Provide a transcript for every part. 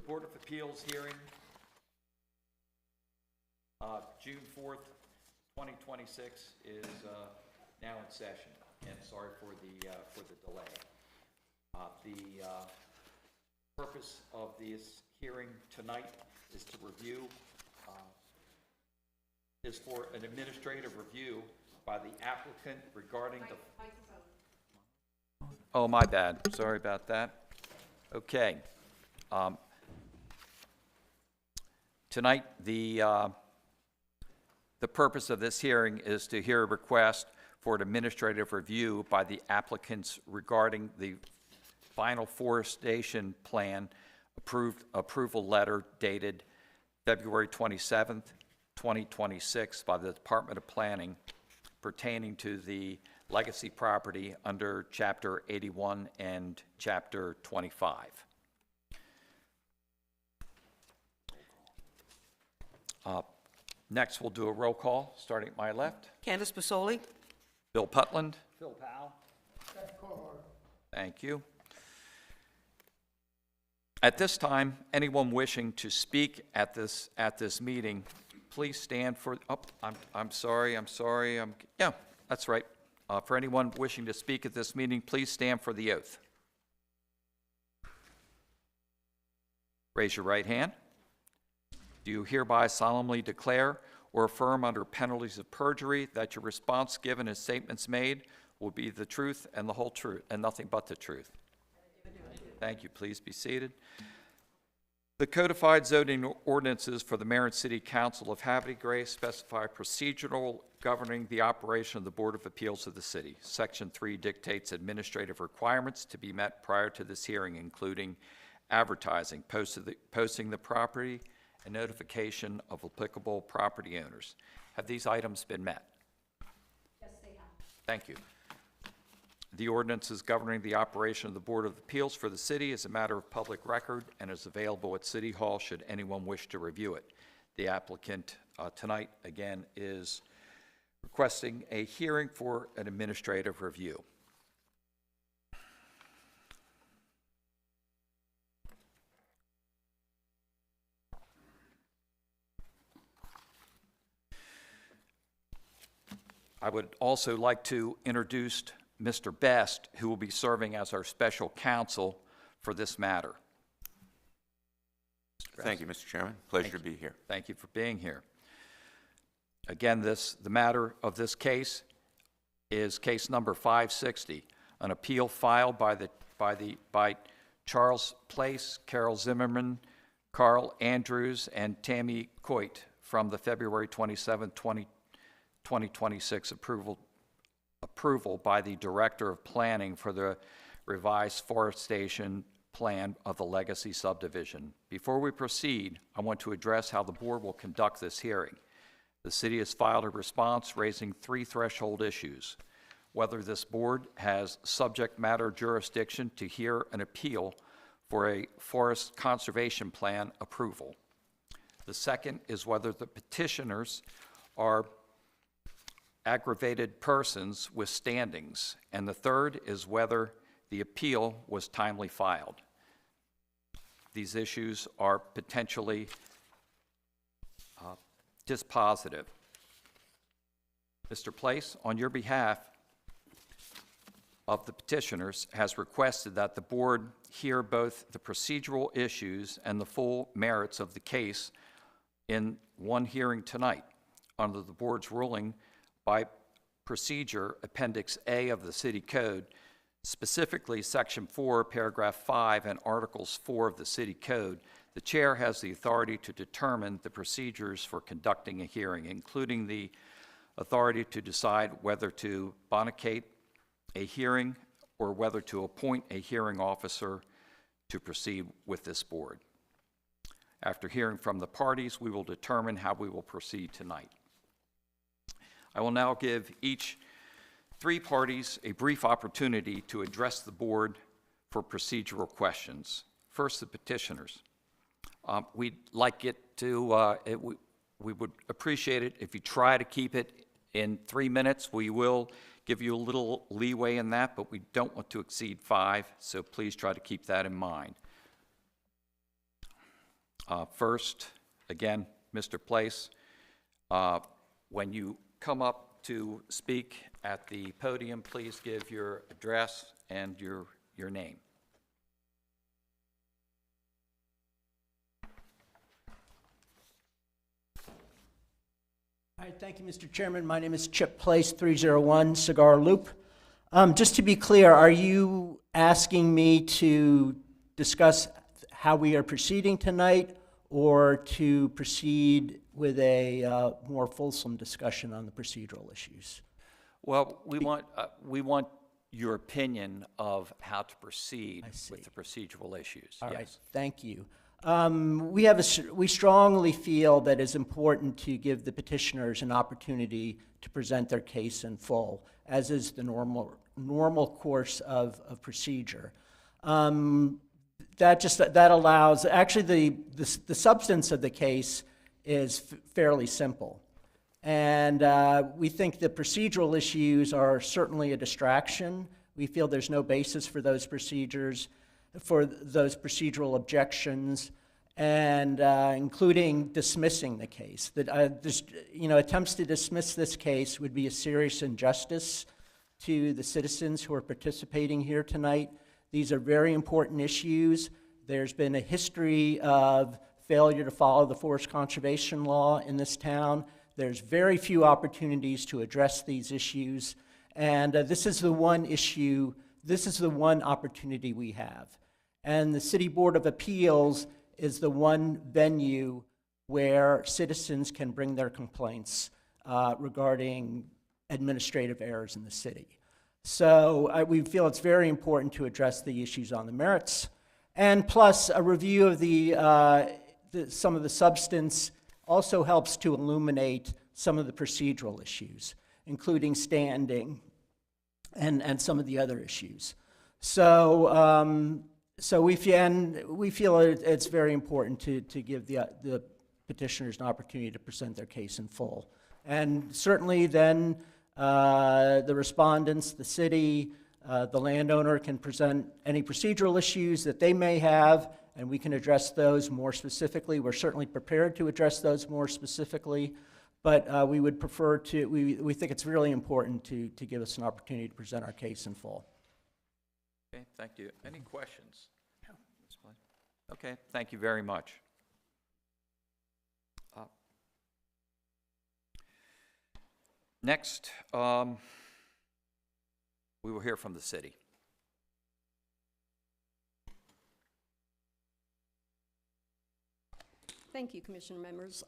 Board of Appeals hearing, June 4th, 2026 is now in session, and sorry for the delay. The purpose of this hearing tonight is to review, is for an administrative review by the applicant regarding the... Oh, my bad. Sorry about that. Okay. Tonight, the purpose of this hearing is to hear a request for an administrative review by the applicants regarding the final forestation plan approval letter dated February 27th, 2026 by the Department of Planning pertaining to the legacy property under Chapter 81 and Chapter 25. Next, we'll do a roll call, starting at my left. Candace Basoli. Bill Putland. Phil Powell. Thank you. At this time, anyone wishing to speak at this meeting, please stand for, oh, I'm sorry, yeah, that's right. For anyone wishing to speak at this meeting, please stand for the oath. Raise your right hand. Do you hereby solemnly declare or affirm under penalties of perjury that your response given and statements made will be the truth and the whole truth and nothing but the truth? Thank you. Please be seated. The codified zoning ordinances for the Mayor and City Council of Havre Grace specify procedural governing the operation of the Board of Appeals of the city. Section 3 dictates administrative requirements to be met prior to this hearing, including advertising, posting the property, and notification of applicable property owners. Have these items been met? Yes, they have. Thank you. The ordinances governing the operation of the Board of Appeals for the city is a matter of public record and is available at City Hall should anyone wish to review it. The applicant tonight, again, is requesting a hearing for an administrative review. I would also like to introduce Mr. Best, who will be serving as our special counsel for this matter. Thank you, Mr. Chairman. Pleasure to be here. Thank you for being here. Again, the matter of this case is case number 560, an appeal filed by Charles Place, Carol Zimmerman, Carl Andrews, and Tammy Coit from the February 27, 2026 approval by the Director of Planning for the revised forestation plan of the Legacy subdivision. Before we proceed, I want to address how the board will conduct this hearing. The city has filed a response raising 3 threshold issues: whether this board has subject matter jurisdiction to hear an appeal for a forest conservation plan approval. The second is whether the petitioners are aggravated persons with standings, and the third is whether the appeal was timely filed. These issues are potentially dispositive. Mr. Place, on your behalf of the petitioners, has requested that the board hear both the procedural issues and the full merits of the case in one hearing tonight. Under the board's ruling, by procedure, Appendix A of the City Code, specifically Section 4, Paragraph 5, and Articles 4 of the City Code, the chair has the authority to determine the procedures for conducting a hearing, including the authority to decide whether to bonacate a hearing or whether to appoint a hearing officer to proceed with this board. After hearing from the parties, we will determine how we will proceed tonight. I will now give each 3 parties a brief opportunity to address the board for procedural questions. First, the petitioners. We'd like it to, we would appreciate it if you try to keep it in 3 minutes. We will give you a little leeway in that, but we don't want to exceed 5, so please try to keep that in mind. First, again, Mr. Place, when you come up to speak at the podium, please give your address and your name. All right, thank you, Mr. Chairman. My name is Chip Place, 301 Cigar Loop. Just to be clear, are you asking me to discuss how we are proceeding tonight, or to proceed with a more fulsome discussion on the procedural issues? Well, we want your opinion of how to proceed with the procedural issues. All Yes. right, thank you. We strongly feel that it's important to give the petitioners an opportunity to present their case in full, as is the normal course of procedure. That allows, actually the substance of the case is fairly simple. And we think the procedural issues are certainly a distraction. We feel there's no basis for those procedural objections, and including dismissing the case. Attempts to dismiss this case would be a serious injustice to the citizens who are participating here tonight. These are very important issues. There's been a history of failure to follow the forest conservation law in this town. There's very few opportunities to address these issues, and this is the one issue, this is the one opportunity we have. And the City Board of Appeals is the one venue where citizens can bring their complaints regarding administrative errors in the city. So we feel it's very important to address the issues on the merits. And plus, a review of some of the substance also helps to illuminate some of the procedural issues, including standing and some of the other issues. So we feel it's very important to give the petitioners an opportunity to present their case in full. And certainly then the respondents, the city, the landowner can present any procedural issues that they may have, and we can address those more specifically. We're certainly prepared to address those more specifically, but we would prefer to, we think it's really important to give us an opportunity to present our case in full. Okay, thank you. Any questions? No. Okay, thank you very much. Next, we will hear from the city. Thank you, Commissioner members.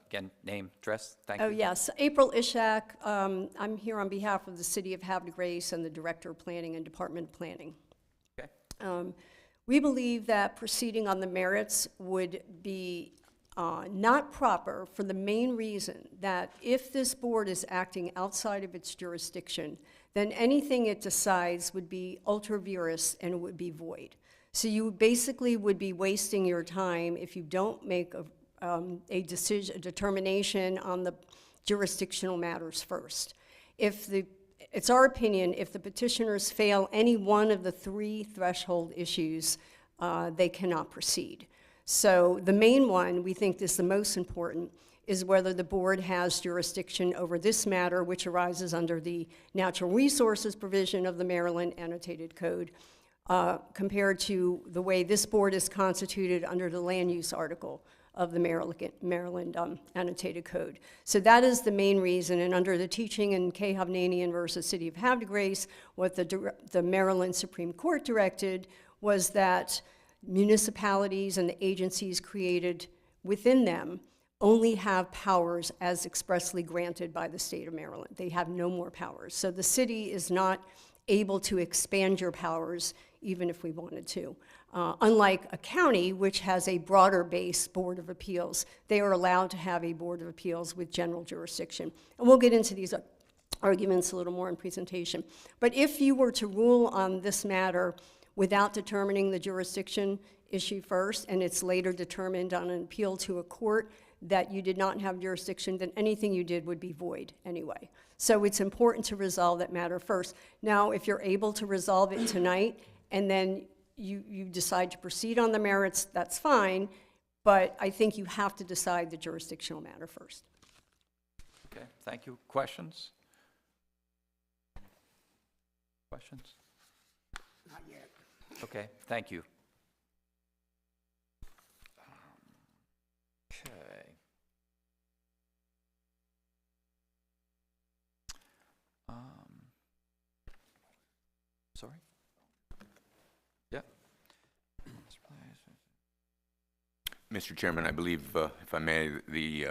Again, name, address, thank you. Oh, yes, April Ishak. I'm here on behalf of the City of Havre and the Director of Planning and Department of Planning. Okay. We believe that proceeding on the merits would be not proper for the main reason that if this board is acting outside of its jurisdiction, then anything it decides would be ultra vires and would be void. So you basically would be wasting your time if you don't make a determination on the jurisdictional matters first. It's our opinion, if the petitioners fail any one of the three threshold issues, they cannot proceed. So the main one, we think is the most important, is whether the board has jurisdiction over this matter, which arises under the natural resources provision of the Maryland Annotated Code, compared to the way this board is constituted under the land use article of the Maryland Annotated Code. So that is the main reason, and under the teaching in K. Hovnanian versus City of Havre de Grace, what the Maryland Supreme Court directed was that municipalities and the agencies created within them only have powers as expressly granted by the state of Maryland. They have no more powers. So the city is not able to expand your powers even if we wanted to. Unlike a county, which has a broader base board of appeals, they are allowed to have a board of appeals with general jurisdiction. And we'll get into these arguments a little more in presentation. But if you were to rule on this matter without determining the jurisdiction issue first, and it's later determined on an appeal to a court that you did not have jurisdiction, then anything you did would be void anyway. So it's important to resolve that matter first. Now, if you're able to resolve it tonight, and then you decide to proceed on the merits, that's fine, but I think you have to decide the jurisdictional matter first. Okay, thank you. Questions? Questions? Not yet. Okay, thank you. Okay. Sorry? Yeah. Mr. Chairman, I believe, if I may, the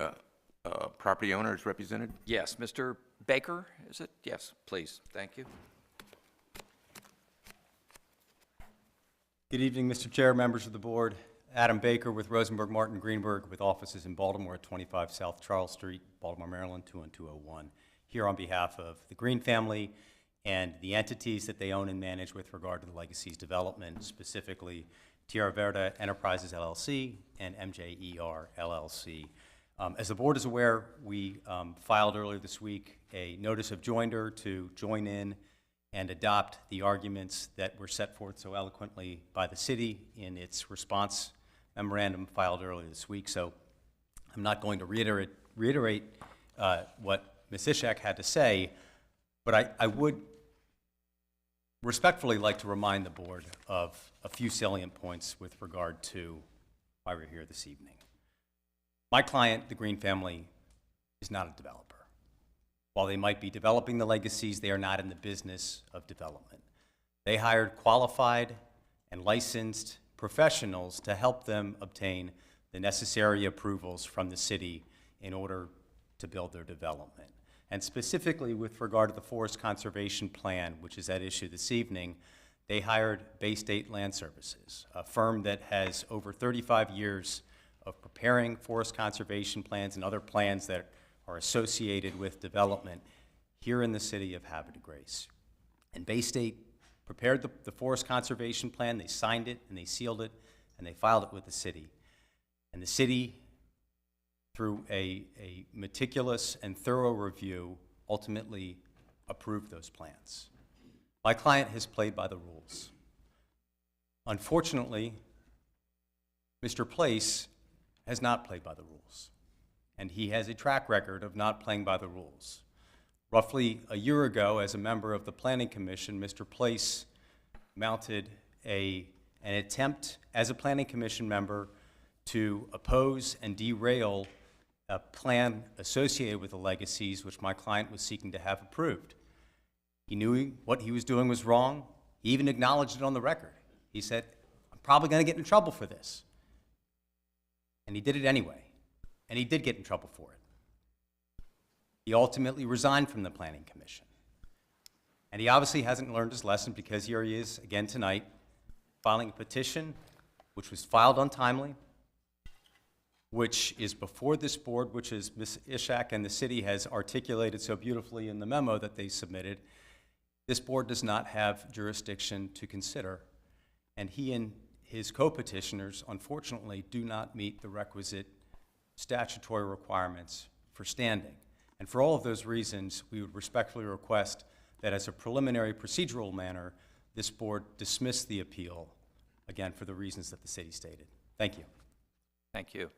property owner is represented. Yes, Mr. Baker, is it? Yes, please, thank you. Good evening, Mr. Chair, members of the board. Adam Baker with Rosenberg Martin Greenberg with offices in Baltimore at 25 South Charles Street, Baltimore, Maryland, 21201. Here on behalf of the Green family and the entities that they own and manage with regard to the Legacies development, specifically Tierra Verde Enterprises LLC and MJER LLC. As the board is aware, we filed earlier this week a notice of joinder to join in and adopt the arguments that were set forth so eloquently by the city in its response memorandum filed earlier this week. So I'm not going to reiterate what Ms. Ishak had to say, but I would respectfully like to remind the board of a few salient points with regard to why we're here this evening. My client, the Green family, is not a developer. While they might be developing the Legacies, they are not in the business of development. They hired qualified and licensed professionals to help them obtain the necessary approvals from the city in order to build their development. And specifically with regard to the Forest Conservation Plan, which is at issue this evening, they hired Bay State Land Services, a firm that has over 35 years of preparing forest conservation plans and other plans that are associated with development here in the city of Havre de Grace. And Bay State prepared the Forest Conservation Plan, they signed it, and they sealed it, and they filed it with the city. And the city, through a meticulous and thorough review, ultimately approved those plans. My client has played by the rules. Unfortunately, Mr. Place has not played by the rules, and he has a track record of not playing by the rules. Roughly a year ago, as a member of the Planning Commission, Mr. Place mounted an attempt as a Planning Commission member to oppose and derail a plan associated with the Legacies, which my client was seeking to have approved. He knew what he was doing was wrong. He even acknowledged it on the record. He said, "I'm probably going to get in trouble for this." And he did it anyway. And he did get in trouble for it. He ultimately resigned from the Planning Commission. And he obviously hasn't learned his lesson, because here he is again tonight filing a petition which was filed untimely, which is before this board, which is Ms. Ishak and the city has articulated so beautifully in the memo that they submitted. This board does not have jurisdiction to consider, and he and his co-petitioners, unfortunately, do not meet the requisite statutory requirements for standing. And for all of those reasons, we would respectfully request that as a preliminary procedural matter, this board dismiss the appeal, again, for the reasons that the city stated. Thank you. Thank you.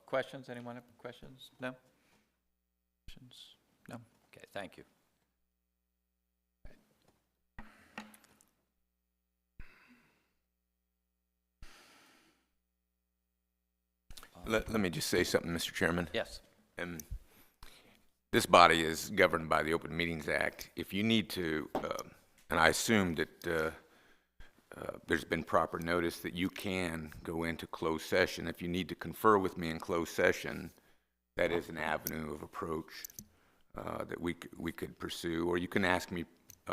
Questions? Anyone have questions? No? Questions? No? Okay, thank you. Let me just say something, Mr. Chairman. Yes. This body is governed by the Open Meetings Act. If you need to, and I assume that there's been proper notice that you can go into closed session. If you need to confer with me in closed session, that is an avenue of approach that we could pursue. Or you can ask me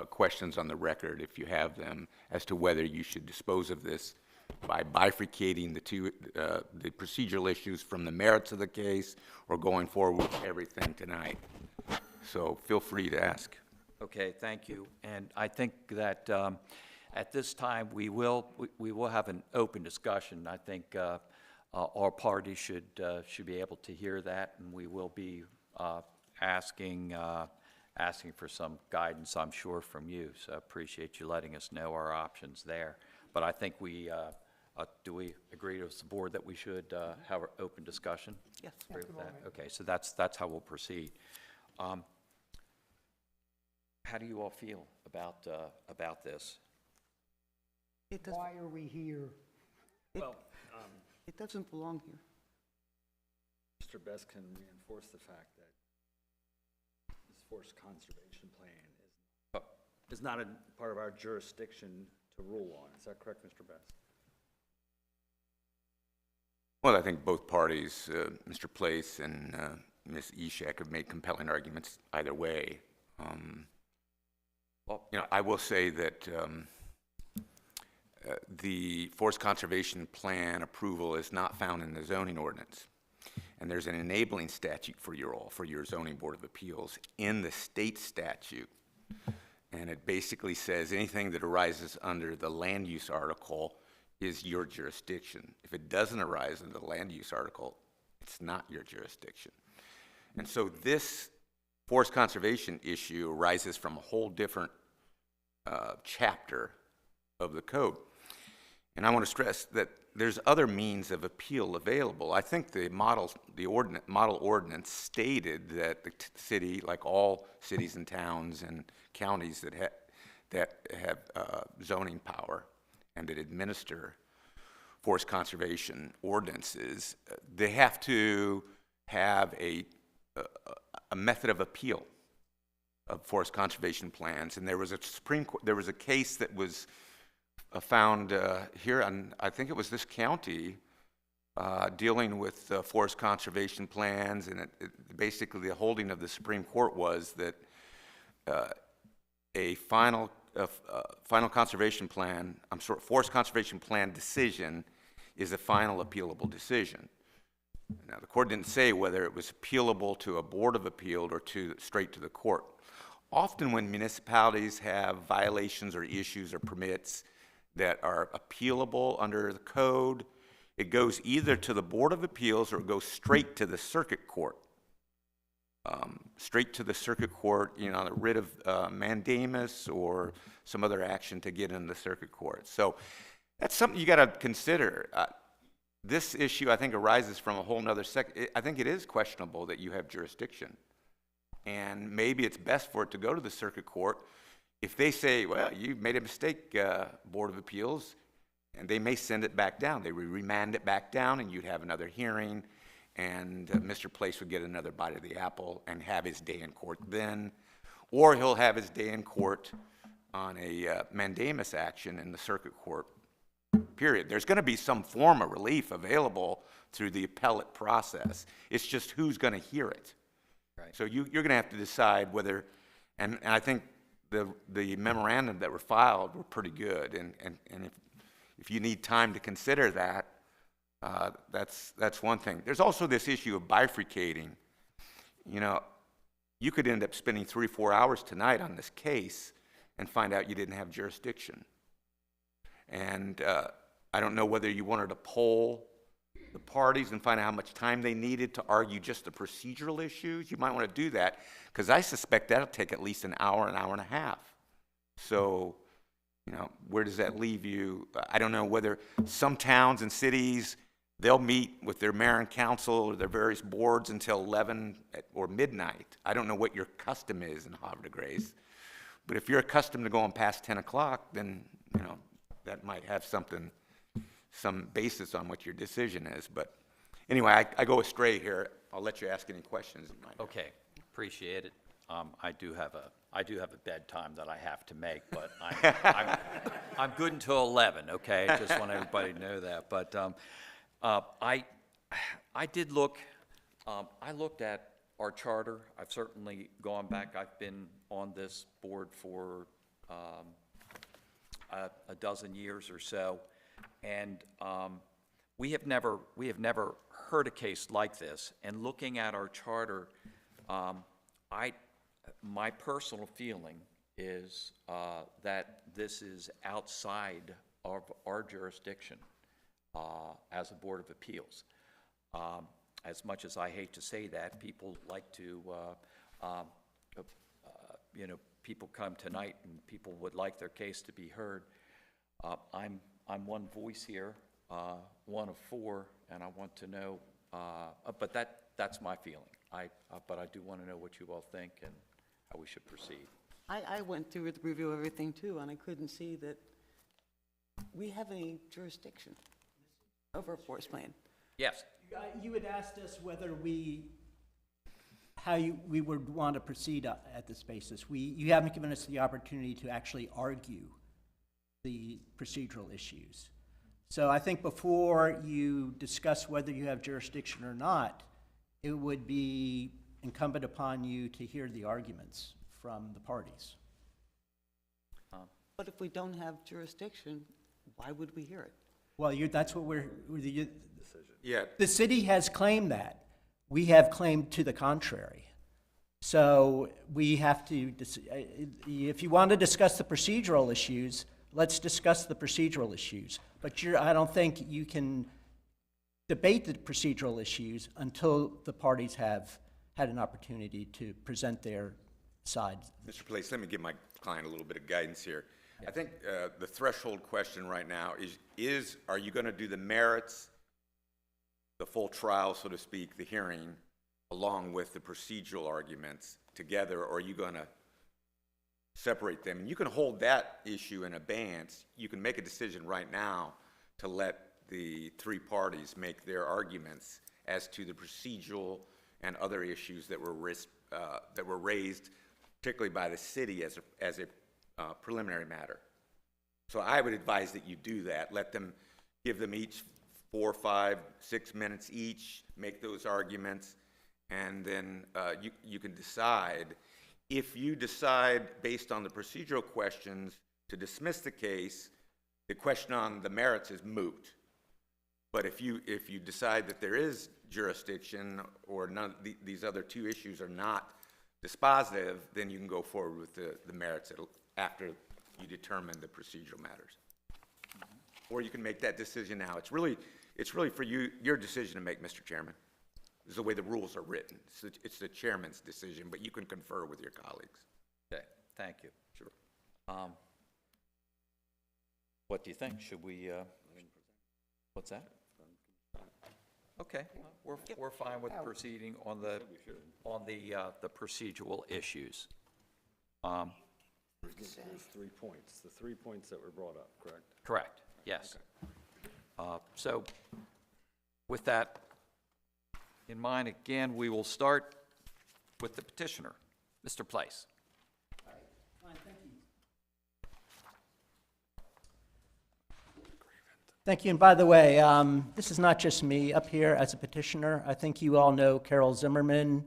questions on the record, if you have them, as to whether you should dispose of this by bifurcating the procedural issues from the merits of the case, or going forward with everything tonight. So feel free to ask. Okay, thank you. And I think that at this time, we will have an open discussion. I think all parties should be able to hear that, and we will be asking for some guidance, I'm sure, from you. So I appreciate you letting us know our options there. but I think do we agree as the board that we should have an open discussion? Yes. Agree with that? Okay, so that's how we'll proceed. How do you all feel about this? It doesn't, why are we here? It doesn't belong here. Mr. Best can reinforce the fact that this forest conservation plan is not a part of our jurisdiction to rule on. Is that correct, Mr. Best? Well, I think both parties, Mr. Place and Ms. Eshak, have made compelling arguments either way. Well, I will say that the forest conservation plan approval is not found in the zoning ordinance. And there's an enabling statute for your zoning board of appeals in the state statute. And it basically says anything that arises under the land use article is your jurisdiction. If it doesn't arise under the land use article, it's not your jurisdiction. And so this forest conservation issue arises from a whole different chapter of the code. And I want to stress that there's other means of appeal available. I think the model ordinance stated that the city, like all cities and towns and counties that have zoning power and that administer forest conservation ordinances, they have to have a method of appeal of forest conservation plans. And there was a case that was found here, and I think it was this county, dealing with forest conservation plans, and basically the holding of the Supreme Court was that a forest conservation plan decision is a final appealable decision. Now, the court didn't say whether it was appealable to a board of appeal or straight to the court. Often when municipalities have violations or issues or permits that are appealable under the code, it goes either to the Board of Appeals or it goes straight to the circuit court. Straight to the circuit court, the writ of mandamus or some other action to get in the circuit court. So that's something you got to consider. This issue, I think, arises from a whole nother I think it is questionable that you have jurisdiction. And maybe it's best for it to go to the circuit court. If they say, well, you made a mistake, Board of Appeals, and they may send it back down. They would remand it back down, and you'd have another hearing, and Mr. Place would get another bite of the apple and have his day in court then. Or he'll have his day in court on a mandamus action in the circuit court, period. There's going to be some form of relief available through the appellate process. It's just who's going to hear it. Right. So you're going to have to decide whether, and I think the memorandum that were filed were pretty good, and if you need time to consider that, that's one thing. There's also this issue of bifurcating. You could end up spending 3 or 4 hours tonight on this case and find out you didn't have jurisdiction. And I don't know whether you wanted to poll the parties and find out how much time they needed to argue just the procedural issues. You might want to do that, because I suspect that'll take at least an hour and a half. So, where does that leave you? I don't know whether some towns and cities, they'll meet with their mayor and council or their various boards until 11 or midnight. I don't know what your custom is in Havre de Grace. But if you're accustomed to going past 10 o'clock, then, that might have some basis on what your decision is. But anyway, I go astray here. I'll let you ask any questions you might have. Okay, appreciate it. I do have a bedtime that I have to make, but I'm good until 11. Okay, just want everybody to know that. But I did look. I looked at our charter. I've certainly gone back. I've been on this board for a dozen years or so, and we have never heard a case like this. And looking at our charter, my personal feeling is that this is outside of our jurisdiction as a Board of Appeals. As much as I hate to say that, people like to, people come tonight and people would like their case to be heard. I'm one voice here, one of four, and I want to know, but that's my feeling. But I do want to know what you all think and how we should proceed. I went through the review of everything too, and I couldn't see that we have any jurisdiction over a forest plan. Yes. You had asked us whether we would want to proceed at this basis. You haven't given us the opportunity to actually argue the procedural issues. So I think before you discuss whether you have jurisdiction or not, it would be incumbent upon you to hear the arguments from the parties. But if we don't have jurisdiction, why would we hear it? Well, that's what Yeah, the city has claimed that. We have claimed to the contrary. So we have to, if you want to discuss the procedural issues, let's discuss the procedural issues. But I don't think you can debate the procedural issues until the parties have had an opportunity to present their sides. Mr. Place, let me give my client a little bit of guidance here. I think the threshold question right now is are you going to do the merits, the full trial, so to speak, the hearing, along with the procedural arguments together, or are you going to separate them? And you can hold that issue in abeyance. You can make a decision right now to let the three parties make their arguments as to the procedural and other issues that were raised, particularly by the city as a preliminary matter. So I would advise that you do that. Let them, give them each 4, 5, 6 minutes each, make those arguments, and then you can decide. If you decide, based on the procedural questions, to dismiss the case, the question on the merits is moot. But if you decide that there is jurisdiction or none, these other two issues are not dispositive, then you can go forward with the merits after you determine the procedural matters. Or you can make that decision now. It's really for you, your decision to make, Mr. Chairman. This is the way the rules are written. It's the chairman's decision, but you can confer with your colleagues. Okay, thank you. Sure. What do you think? Should we, what's that? Okay, we're fine with proceeding on the procedural issues. There's 3 points, the 3 points that were brought up, correct? Correct, yes. So with that in mind, again, we will start with the petitioner. Mr. Place. Fine, thank you. Thank you, and by the way, this is not just me up here as a petitioner. I think you all know Carol Zimmerman,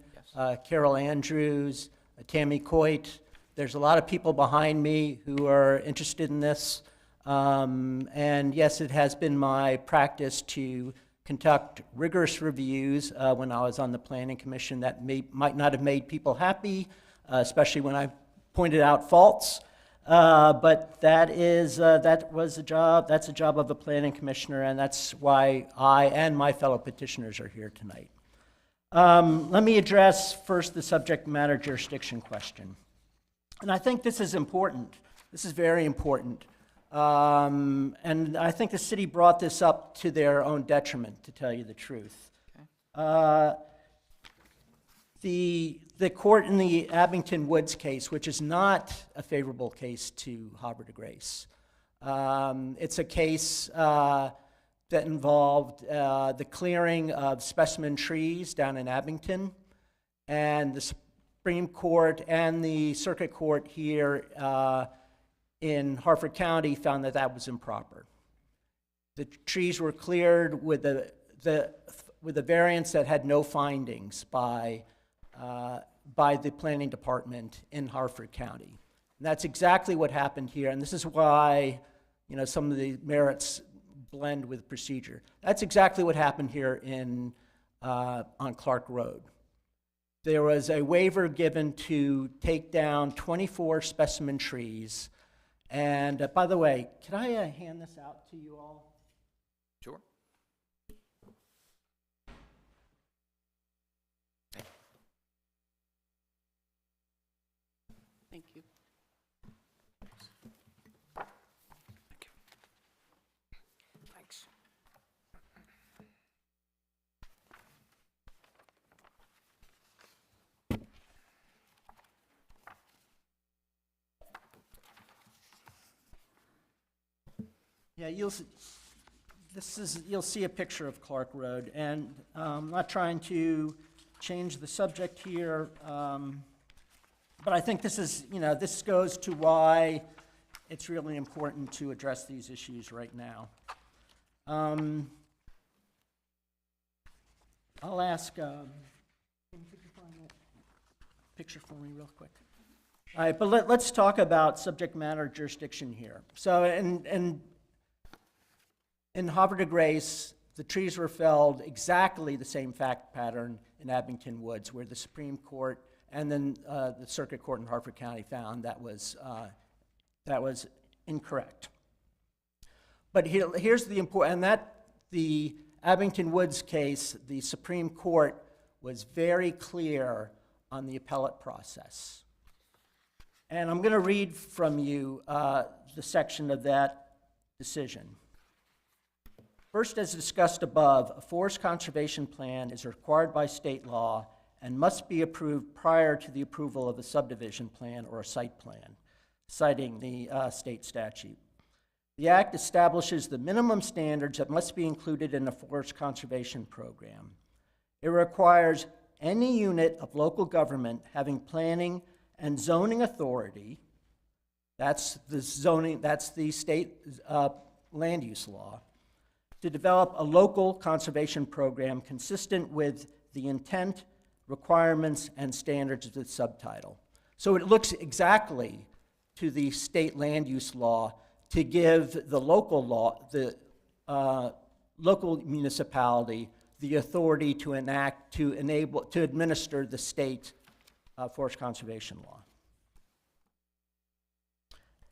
Carol Andrews, Tammy Coit. There's a lot of people behind me who are interested in this. And yes, it has been my practice to conduct rigorous reviews when I was on the Planning Commission that might not have made people happy, especially when I pointed out faults. But that was a job. That's a job of the Planning Commissioner, and that's why I and my fellow petitioners are here tonight. Let me address first the subject matter jurisdiction question. And I think this is important. This is very important. And I think the city brought this up to their own detriment, to tell you the truth. Okay. The court in the Abington Woods case, which is not a favorable case to Havre de Grace, it's a case that involved the clearing of specimen trees down in Abington, and the Supreme Court and the Circuit Court here in Harford County found that that was improper. The trees were cleared with a variance that had no findings by the planning department in Harford County. And that's exactly what happened here, and this is why, you know, some of the merits blend with procedure. That's exactly what happened here on Clark Road. There was a waiver given to take down 24 specimen trees. And by the way, can I hand this out to you all? Sure. Thank you. Thank you. Yeah, you'll see a picture of Clark Road, and I'm not trying to change the subject here, but I think this is, this goes to why it's really important to address these issues right now. I'll ask, could you find that picture for me real quick? All right, but let's talk about subject matter jurisdiction here. So, in Havre de Grace, the trees were felled exactly the same fact pattern in Abington Woods, where the Supreme Court and then the Circuit Court in Harford County found that was incorrect. But here's the important, and that the Abington Woods case, the Supreme Court was very clear on the appellate process. And I'm going to read from you the section of that decision. First, as discussed above, a forest conservation plan is required by state law and must be approved prior to the approval of a subdivision plan or a site plan, citing the state statute. The Act establishes the minimum standards that must be included in a forest conservation program. It requires any unit of local government having planning and zoning authority, that's the state land use law, to develop a local conservation program consistent with the intent, requirements, and standards of the subtitle. So it looks exactly to the state land use law to give the local law, the local municipality, the authority to enact, to administer the state forest conservation law.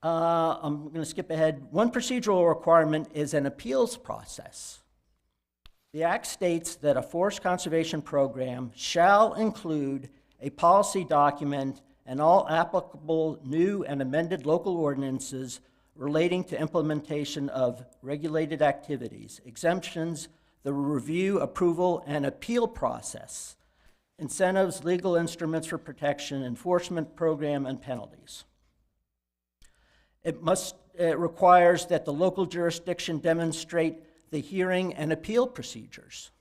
I'm going to skip ahead. One procedural requirement is an appeals process. The Act states that a forest conservation program shall include a policy document and all applicable new and amended local ordinances relating to implementation of regulated activities, exemptions, the review, approval, and appeal process, incentives, legal instruments for protection, enforcement program, and penalties. It requires that the local jurisdiction demonstrate the hearing and appeal procedures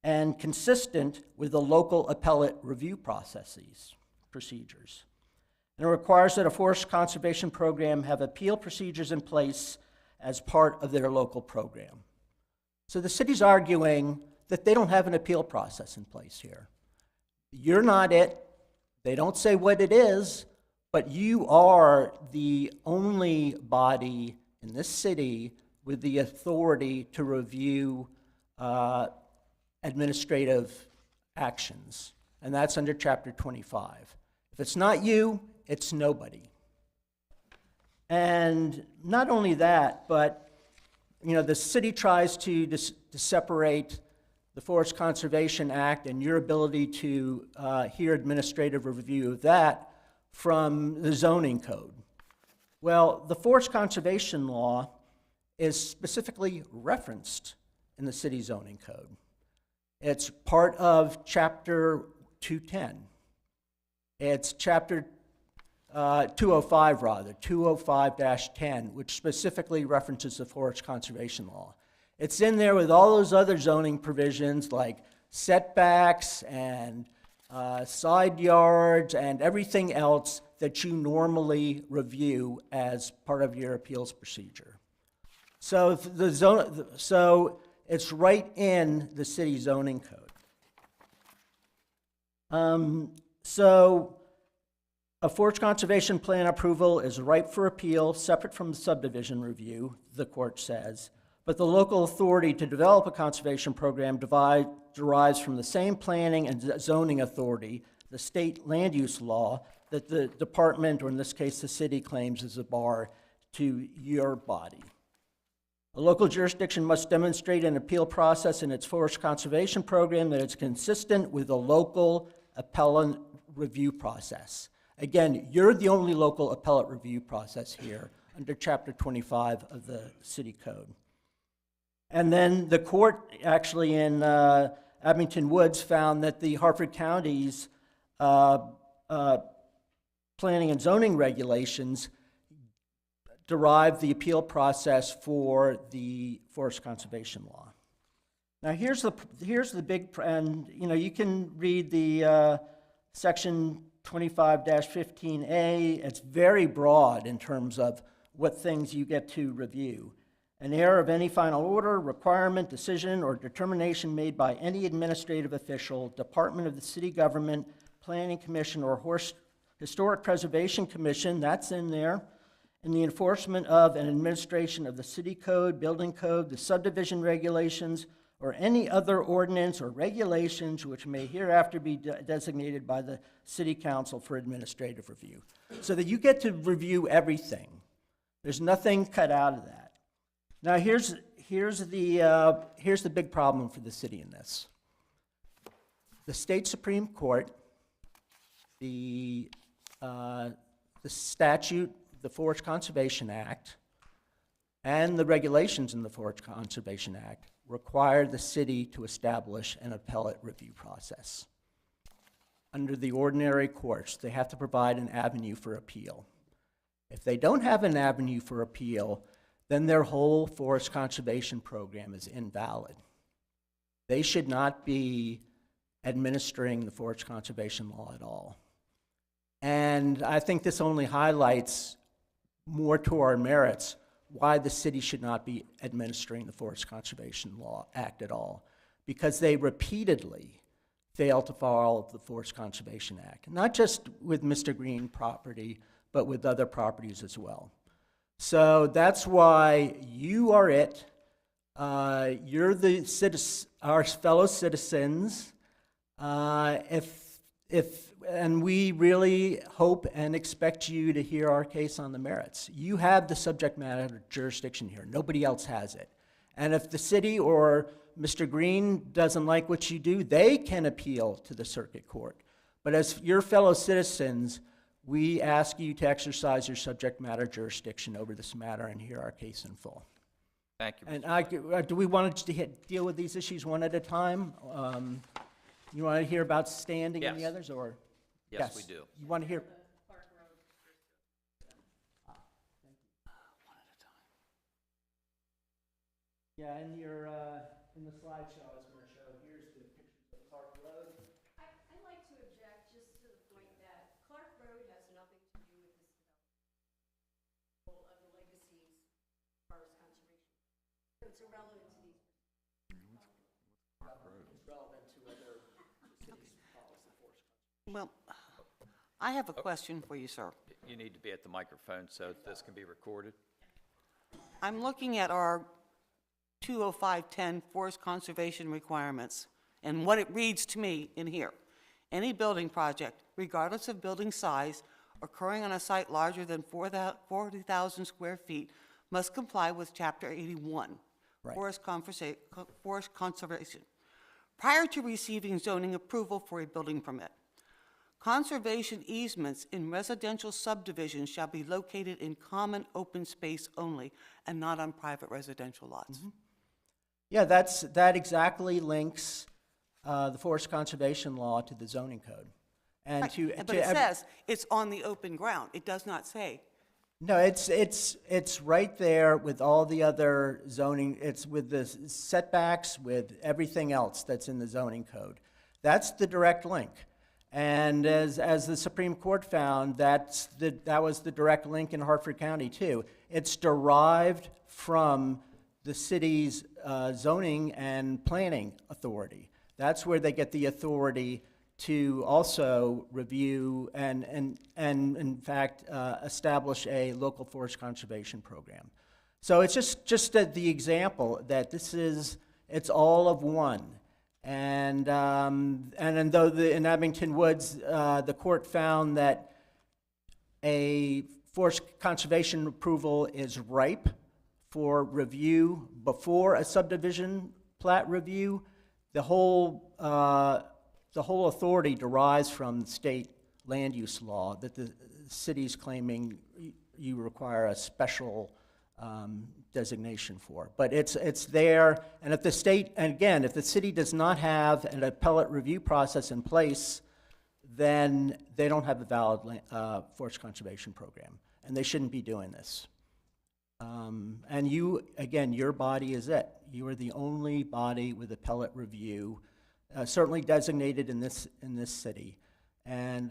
and consistent with the local appellate review procedures. And it requires that a forest conservation program have appeal procedures in place as part of their local program. So the city's arguing that they don't have an appeal process in place here. You're not it. They don't say what it is, but you are the only body in this city with the authority to review administrative actions, and that's under Chapter 25. If it's not you, it's nobody. And not only that, but the city tries to separate the Forest Conservation Act and your ability to hear administrative review of that from the zoning code. Well, the forest conservation law is specifically referenced in the city zoning code. It's part of Chapter 210. It's Chapter 205, 205-10, which specifically references the forest conservation law. It's in there with all those other zoning provisions like setbacks and side yards and everything else that you normally review as part of your appeals procedure. So it's right in the city zoning code. So a forest conservation plan approval is ripe for appeal, separate from the subdivision review, the court says, but the local authority to develop a conservation program derives from the same planning and zoning authority, the state land use law, that the department, or in this case the city, claims is a bar to your body. A local jurisdiction must demonstrate an appeal process in its forest conservation program that is consistent with the local appellate review process. Again, you're the only local appellate review process here under Chapter 25 of the city code. And then the court actually in Abington Woods found that the Harford County's planning and zoning regulations derive the appeal process for the forest conservation law. Now, here's the big, and you can read the section 25-15A. It's very broad in terms of what things you get to review. An error of any final order, requirement, decision, or determination made by any administrative official, department of the city government, planning commission, or historic preservation commission, that's in there, in the enforcement of and administration of the city code, building code, the subdivision regulations, or any other ordinance or regulations which may hereafter be designated by the city council for administrative review. So that you get to review everything. There's nothing cut out of that. Now here's the big problem for the city in this. The state Supreme Court, the statute, the Forest Conservation Act, and the regulations in the Forest Conservation Act require the city to establish an appellate review process. Under the ordinary courts, they have to provide an avenue for appeal. If they don't have an avenue for appeal, then their whole forest conservation program is invalid. They should not be administering the forest conservation law at all. And I think this only highlights more to our merits why the city should not be administering the Forest Conservation Act at all, because they repeatedly fail to follow the Forest Conservation Act, not just with Mr. Green property, but with other properties as well. So that's why you are it. You're our fellow citizens. And we really hope and expect you to hear our case on the merits. You have the subject matter jurisdiction here. Nobody else has it. And if the city or Mr. Green doesn't like what you do, they can appeal to the circuit court. But as your fellow citizens, we ask you to exercise your subject matter jurisdiction over this matter and hear our case in full. Thank you. And do we want to deal with these issues one at a time? You want to hear about standing and the Yes. others, or? Yes, we do. You want to hear? Yeah, in the slideshow I was going to show, here's the pictures of Clark Road. I'd like to object just to the point that Clark Road has nothing to do with this development of the legacies forest conservation. It's irrelevant to these. It's relevant to whether the city's policy force. Well, I have a question for you, sir. You need to be at the microphone so this can be recorded. I'm looking at our 20510 forest conservation requirements, and what it reads to me in here. Any building project, regardless of building size, occurring on a site larger than 40,000 square feet must comply with Chapter 81, Right. Forest Conservation, prior to receiving zoning approval for a building permit. Conservation easements in residential subdivisions shall be located in common open space only and not on private residential lots. Mm-hmm. Yeah, that exactly links the forest conservation law to the zoning code. And Right, but it says it's on the open ground. It does not say. No, it's right there with all the other zoning. It's with the setbacks, with everything else that's in the zoning code. That's the direct link. And as the Supreme Court found, that was the direct link in Hartford County too. It's derived from the city's zoning and planning authority. That's where they get the authority to also review and in fact, establish a local forest conservation program. So it's just the example that it's all of one. And though in Abington Woods, the court found that a forest conservation approval is ripe for review before a subdivision plat review, the whole authority derives from the state land use law that the city's claiming you require a special designation for. But it's there, and if the state, and again, if the city does not have an appellate review process in place, then they don't have a valid forest conservation program, and they shouldn't be doing this. And you, again, your body is it. You are the only body with appellate review, certainly designated in this city. And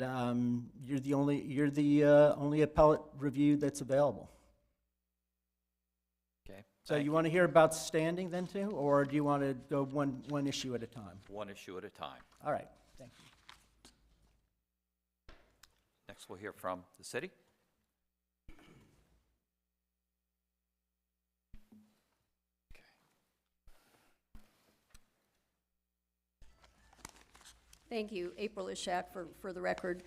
you're the only appellate review that's available. Okay. So thank you want to hear about standing then too, or do you want to go one issue at a time? One issue at a time. All right, thank you. Next, we'll hear from the city. Thank you. April Ishak for the record.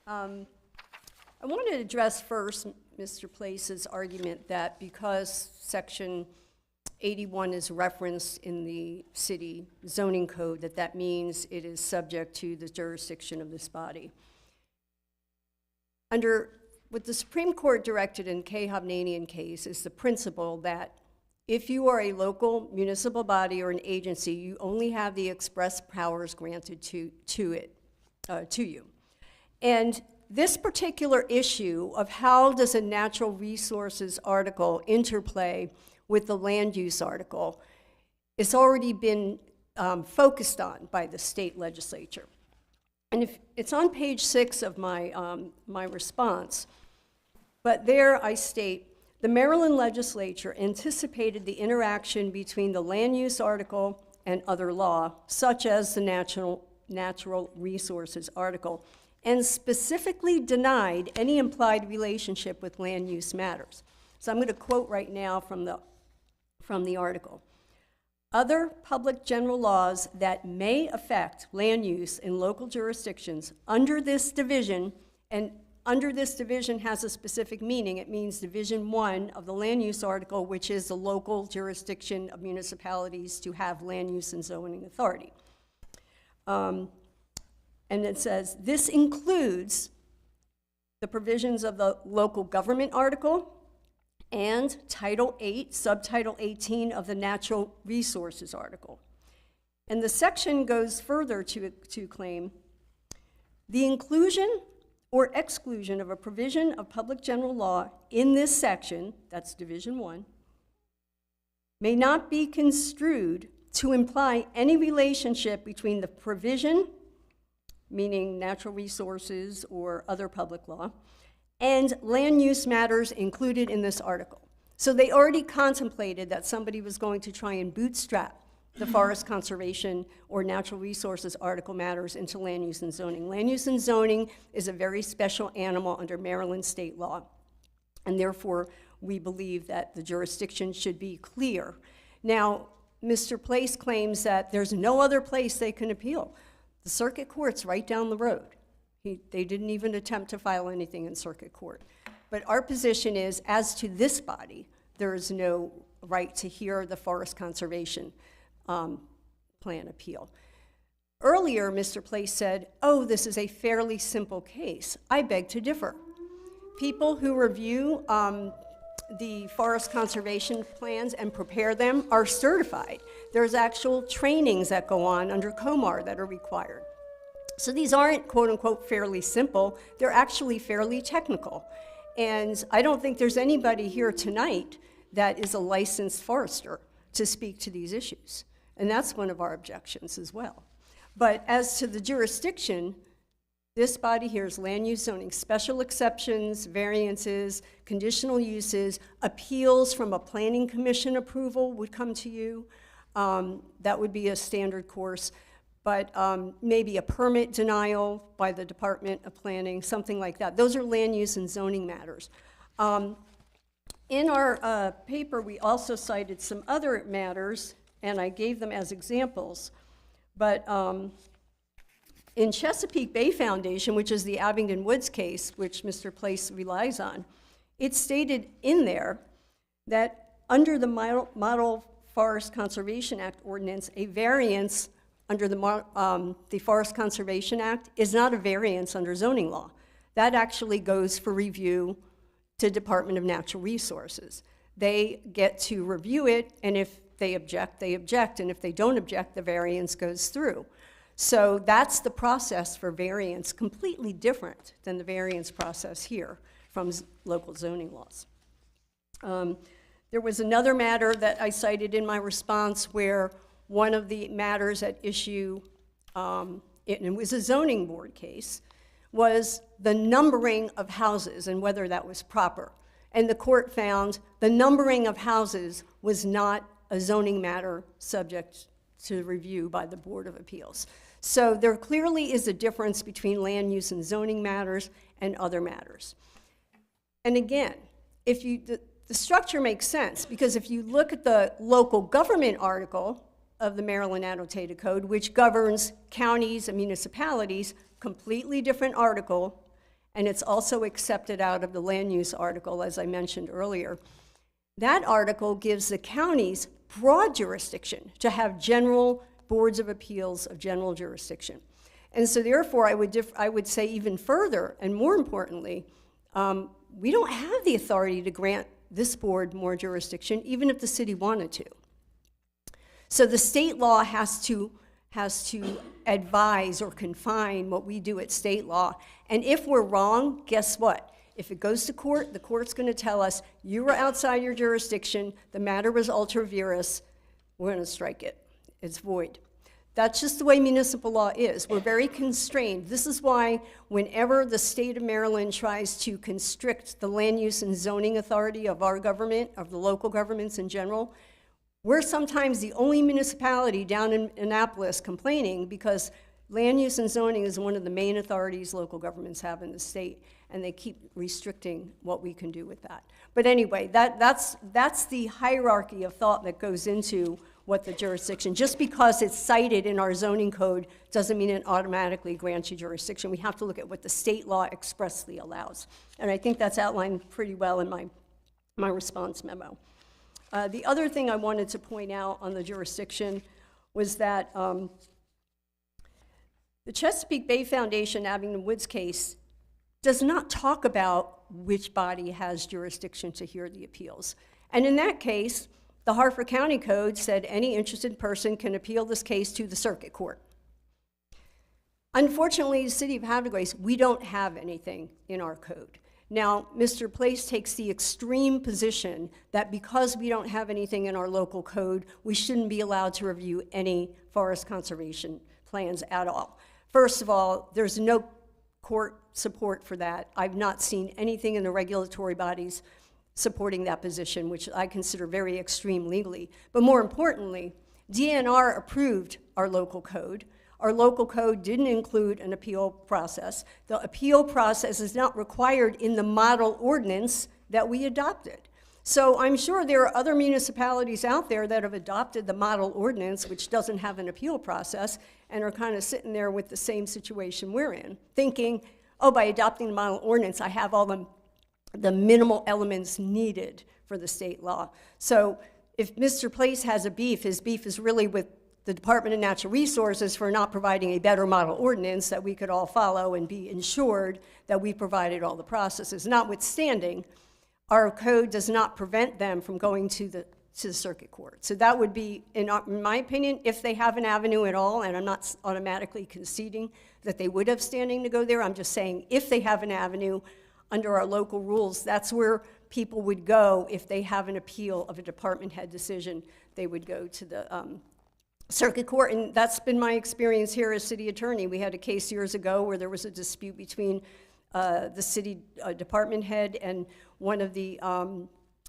I wanted to address first Mr. Place's argument that because Section 81 is referenced in the city zoning code, that means it is subject to the jurisdiction of this body. Under what the Supreme Court directed in K. Hovnanian case is the principle that if you are a local municipal body or an agency, you only have the express powers granted to you. And this particular issue of how does a natural resources article interplay with the land use article has already been focused on by the state legislature. And if it's on page 6 of my response, but there I state, the Maryland legislature anticipated the interaction between the land use article and other law, such as the natural resources article, and specifically denied any implied relationship with land use matters. So I'm going to quote right now from the article. Other public general laws that may affect land use in local jurisdictions under this division, and under this division has a specific meaning. It means Division 1 of the land use article, which is the local jurisdiction of municipalities to have land use and zoning authority. And it says, this includes the provisions of the local government article and Title 8, Subtitle 18 of the Natural Resources article. And the section goes further to claim the inclusion or exclusion of a provision of public general law in this section, that's Division 1, may not be construed to imply any relationship between the provision, meaning natural resources or other public law, and land use matters included in this article. So they already contemplated that somebody was going to try and bootstrap the forest conservation or natural resources article matters into land use and zoning. Land use and zoning is a very special animal under Maryland state law, and therefore we believe that the jurisdiction should be clear. Now, Mr. Place claims that there's no other place they can appeal. The circuit court's right down the road. They didn't even attempt to file anything in circuit court. But our position is, as to this body, there is no right to hear the forest conservation plan appeal. Earlier, Mr. Place said, oh, this is a fairly simple case. I beg to differ. People who review the forest conservation plans and prepare them are certified. There's actual trainings that go on under COMAR that are required. So these aren't, quote unquote, fairly simple. They're actually fairly technical. And I don't think there's anybody here tonight that is a licensed forester to speak to these issues. And that's one of our objections as well. But as to the jurisdiction, this body here is land use zoning, special exceptions, variances, conditional uses, appeals from a planning commission approval would come to you. That would be a standard course. But maybe a permit denial by the Department of Planning, something like that. Those are land use and zoning matters. In our paper, we also cited some other matters, and I gave them as examples. But in Chesapeake Bay Foundation, which is the Abingdon Woods case, which Mr. Place relies on, it stated in there that under the Model Forest Conservation Act ordinance, a variance under the Forest Conservation Act is not a variance under zoning law. That actually goes for review to Department of Natural Resources. They get to review it, and if they object, and if they don't object, the variance goes through. So that's the process for variance, completely different than the variance process here from local zoning laws. There was another matter that I cited in my response where one of the matters at issue, and it was a zoning board case, was the numbering of houses and whether that was proper. And the court found the numbering of houses was not a zoning matter subject to review by the Board of Appeals. So there clearly is a difference between land use and zoning matters and other matters. And again, the structure makes sense, because if you look at the local government article of the Maryland Annotated Code, which governs counties and municipalities, completely different article, and it's also accepted out of the land use article, as I mentioned earlier. That article gives the counties broad jurisdiction to have general boards of appeals of general jurisdiction. And so therefore, I would say even further, and more importantly, we don't have the authority to grant this board more jurisdiction, even if the city wanted to. So the state law has to advise or confine what we do at state law. And if we're wrong, guess what? If it goes to court, the court's going to tell us, you were outside your jurisdiction, the matter was ultra vires, we're going to strike it. It's void. That's just the way municipal law is. We're very constrained. This is why whenever the state of Maryland tries to constrict the land use and zoning authority of our government, of the local governments in general, we're sometimes the only municipality down in Annapolis complaining, because land use and zoning is one of the main authorities local governments have in the state, and they keep restricting what we can do with that. But anyway, that's the hierarchy of thought that goes into what the jurisdiction. Just because it's cited in our zoning code doesn't mean it automatically grants you jurisdiction. We have to look at what the state law expressly allows. And I think that's outlined pretty well in my response memo. The other thing I wanted to point out on the jurisdiction was that the Chesapeake Bay Foundation Abington Woods case does not talk about which body has jurisdiction to hear the appeals. And in that case, the Harford County Code said any interested person can appeal this case to the circuit court. Unfortunately, the city of Havre, we don't have anything in our code. Now, Mr. Place takes the extreme position that because we don't have anything in our local code, we shouldn't be allowed to review any forest conservation plans at all. First of all, there's no court support for that. I've not seen anything in the regulatory bodies supporting that position, which I consider very extreme legally. But more importantly, DNR approved our local code. Our local code didn't include an appeal process. The appeal process is not required in the model ordinance that we adopted. So I'm sure there are other municipalities out there that have adopted the model ordinance, which doesn't have an appeal process, and are kind of sitting there with the same situation we're in, thinking, oh, by adopting the model ordinance, I have all the minimal elements needed for the state law. So if Mr. Place has a beef, his beef is really with the Department of Natural Resources for not providing a better model ordinance that we could all follow and be ensured that we provided all the processes. Notwithstanding, our code does not prevent them from going to the circuit court. So that would be, in my opinion, if they have an avenue at all, and I'm not automatically conceding that they would have standing to go there, I'm just saying if they have an avenue under our local rules, that's where people would go if they have an appeal of a department head decision. They would go to the circuit court, and that's been my experience here as city attorney. We had a case years ago where there was a dispute between the city department head and one of the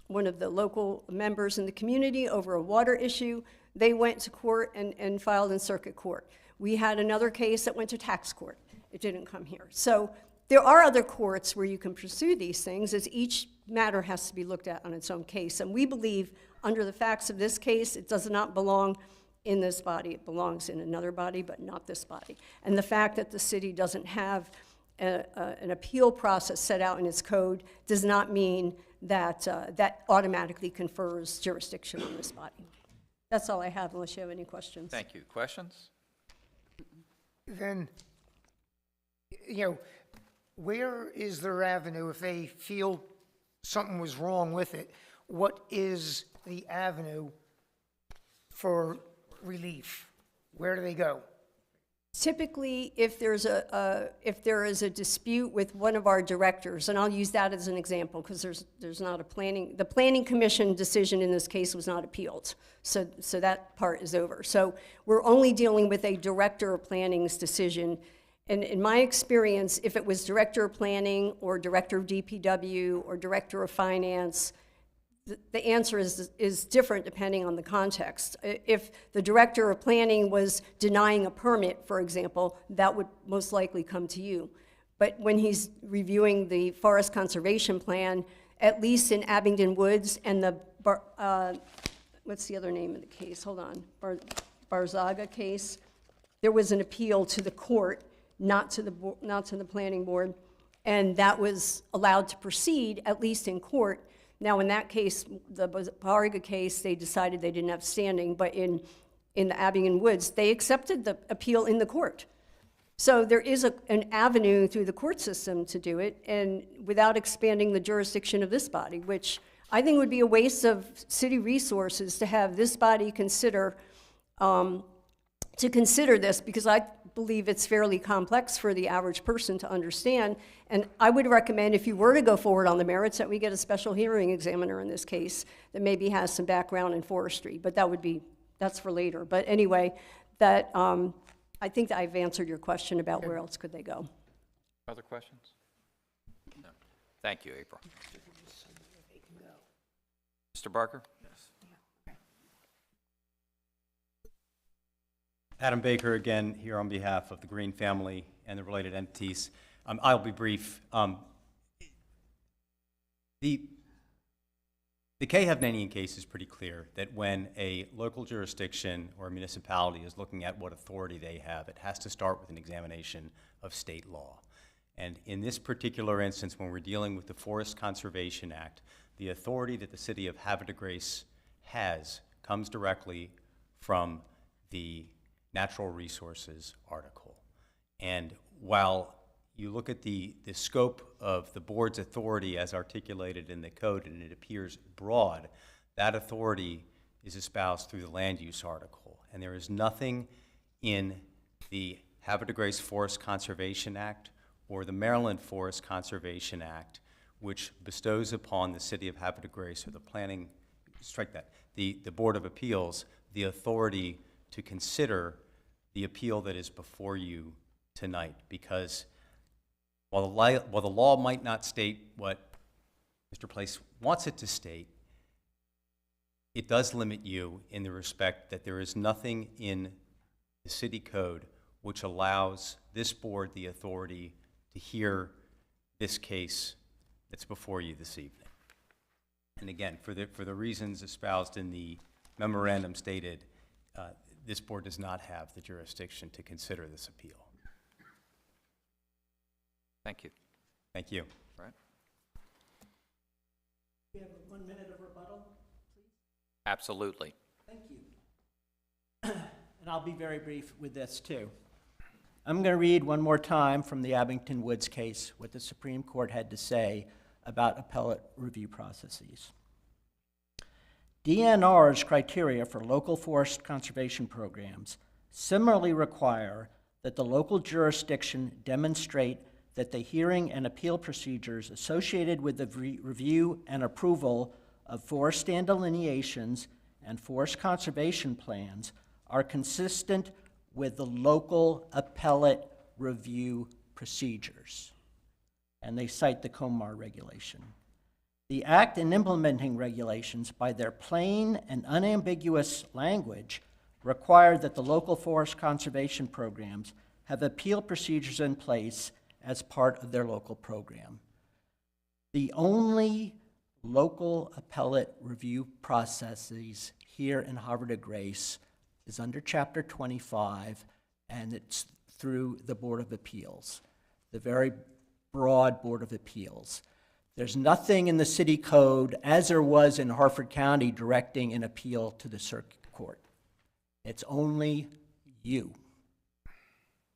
local members in the community over a water issue. They went to court and filed in circuit court. We had another case that went to tax court. It didn't come here. So there are other courts where you can pursue these things, as each matter has to be looked at on its own case. And we believe, under the facts of this case, it does not belong in this body. It belongs in another body, but not this body. And the fact that the city doesn't have an appeal process set out in its code does not mean that that automatically confers jurisdiction on this body. That's all I have, unless you have any questions. Thank you. Questions? Then, where is their avenue if they feel something was wrong with it? What is the avenue for relief? Where do they go? Typically, if there is a dispute with one of our directors, and I'll use that as an example because there's not the planning commission decision in this case was not appealed, so that part is over. So we're only dealing with a director of planning's decision, and in my experience, if it was director of planning or director of DPW or director of finance, the answer is different depending on the context. If the director of planning was denying a permit, for example, that would most likely come to you. But when he's reviewing the forest conservation plan, at least in Abingdon Woods and the, what's the other name of the case? Hold on, Barzaga case, there was an appeal to the court, not to the planning board, and that was allowed to proceed, at least in court. Now, in that case, the Barzaga case, they decided they didn't have standing, but in the Abingdon Woods, they accepted the appeal in the court. So there is an avenue through the court system to do it, and without expanding the jurisdiction of this body, which I think would be a waste of city resources to have this body consider this, because I believe it's fairly complex for the average person to understand. And I would recommend, if you were to go forward on the merits, that we get a special hearing examiner in this case that maybe has some background in forestry, but that's for later. But anyway, that I think that I've answered your question about where else could they go. Other questions? No. Thank you, April. Mr. Barker? Adam Baker again here on behalf of the Green family and the related entities. I'll be brief. The Havre case is pretty clear that when a local jurisdiction or a municipality is looking at what authority they have, it has to start with an examination of state law. And in this particular instance, when we're dealing with the Forest Conservation Act, the authority that the city of Havre de Grace has comes directly from the Natural Resources article. And while you look at the scope of the board's authority as articulated in the code, and it appears broad, that authority is espoused through the land use article. And there is nothing in the Havre de Grace Forest Conservation Act or the Maryland Forest Conservation Act which bestows upon the city of Havre de Grace or the planning, the Board of Appeals, the authority to consider the appeal that is before you tonight, because while the law might not state what Mr. Place wants it to state, it does limit you in the respect that there is nothing in the city code which allows this board the authority to hear this case that's before you this evening. And again, for the reasons espoused in the memorandum stated, this board does not have the jurisdiction to consider this appeal. Thank you. Thank you. All right. We have 1 minute of rebuttal, please. Absolutely. Thank you. And I'll be very brief with this, too. I'm going to read one more time from the Abingdon Woods case what the Supreme Court had to say about appellate review processes. DNR's criteria for local forest conservation programs similarly require that the local jurisdiction demonstrate that the hearing and appeal procedures associated with the review and approval of forest stand delineations and forest conservation plans are consistent with the local appellate review procedures. And they cite the COMAR regulation. The Act and implementing regulations, by their plain and unambiguous language, require that the local forest conservation programs have appeal procedures in place as part of their local program. The only local appellate review processes here in Havre de Grace is under Chapter 25, and it's through the Board of Appeals, the very broad Board of Appeals. There's nothing in the city code, as there was in Harford County, directing an appeal to the circuit court. It's only you.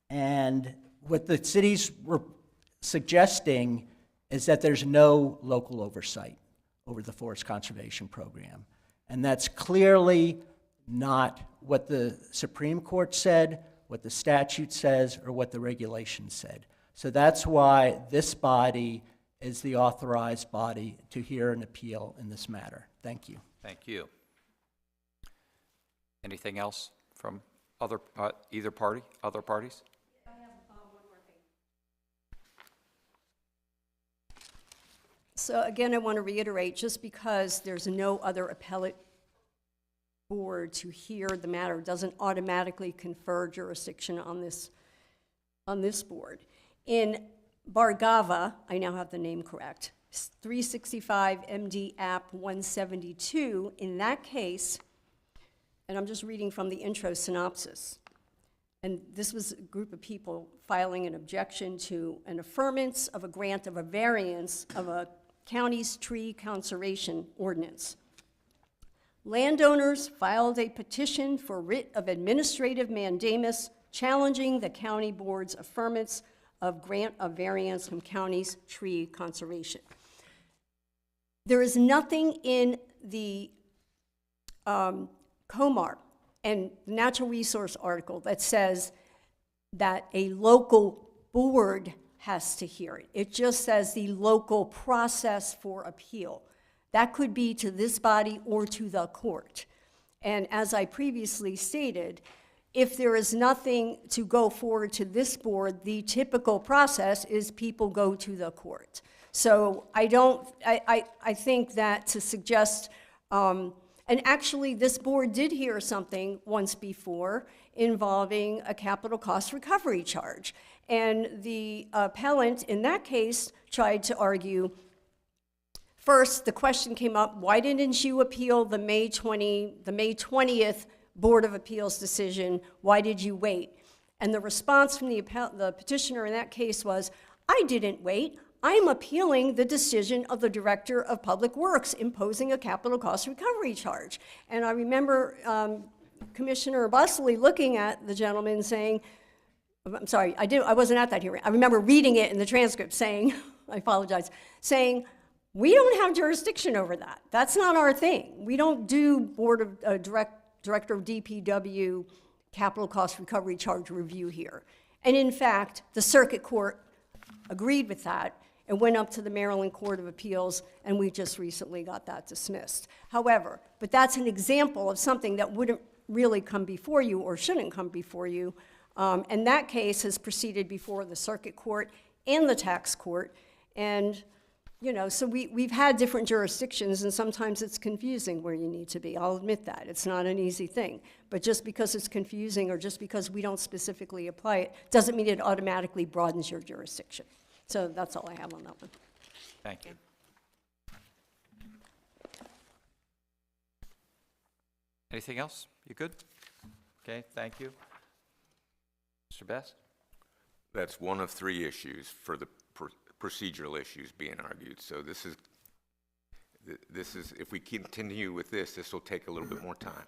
And what the cities were suggesting is that there's no local oversight over the forest conservation program. And that's clearly not what the Supreme Court said what the statute says, or what the regulation said. So that's why this body is the authorized body to hear an appeal in this matter. Thank you. Thank you. Anything else from other, either party, other parties? I have one more thing. So again, I want to reiterate, just because there's no other appellate board to hear the matter doesn't automatically confer jurisdiction on this board. In Bargava, I now have the name correct, 365 MD App 172, in that case, and I'm just reading from the intro synopsis, and this was a group of people filing an objection to an affirmance of a grant of a variance of a county's tree conservation ordinance. Landowners filed a petition for writ of administrative mandamus challenging the county board's affirmance of grant of variance from county's tree conservation. There is nothing in the COMAR and natural resource article that says that a local board has to hear it. It just says the local process for appeal. That could be to this body or to the court. And as I previously stated, if there is nothing to go forward to this board, the typical process is people go to the court. So I think that to suggest, and actually this board did hear something once before involving a capital cost recovery charge. And the appellant in that case tried to argue, first, the question came up, why didn't you appeal the May 20th Board of Appeals decision? Why did you wait? And the response from the petitioner in that case was, I didn't wait. I'm appealing the decision of the Director of Public Works imposing a capital cost recovery charge. And I remember Commissioner Bussley looking at the gentleman saying, I'm sorry, I wasn't at that hearing. I remember reading it in the transcript saying, I apologize, saying, we don't have jurisdiction over that. That's not our thing. We don't do Board of Director of DPW capital cost recovery charge review here. And in fact, the circuit court agreed with that and went up to the Maryland Court of Appeals, and we just recently got that dismissed. However, but that's an example of something that wouldn't really come before you or shouldn't come before you. And that case has proceeded before the circuit court and the tax court. And you know, so we've had different jurisdictions, and sometimes it's confusing where you need to be. I'll admit that. It's not an easy thing. But just because it's confusing or just because we don't specifically apply it doesn't mean it automatically broadens your jurisdiction. So that's all I have on that one. Thank you. Anything else? You good? Okay, thank you. Mr. Best? That's one of three issues for the procedural issues being argued. So this is, if we continue with this will take a little bit more time.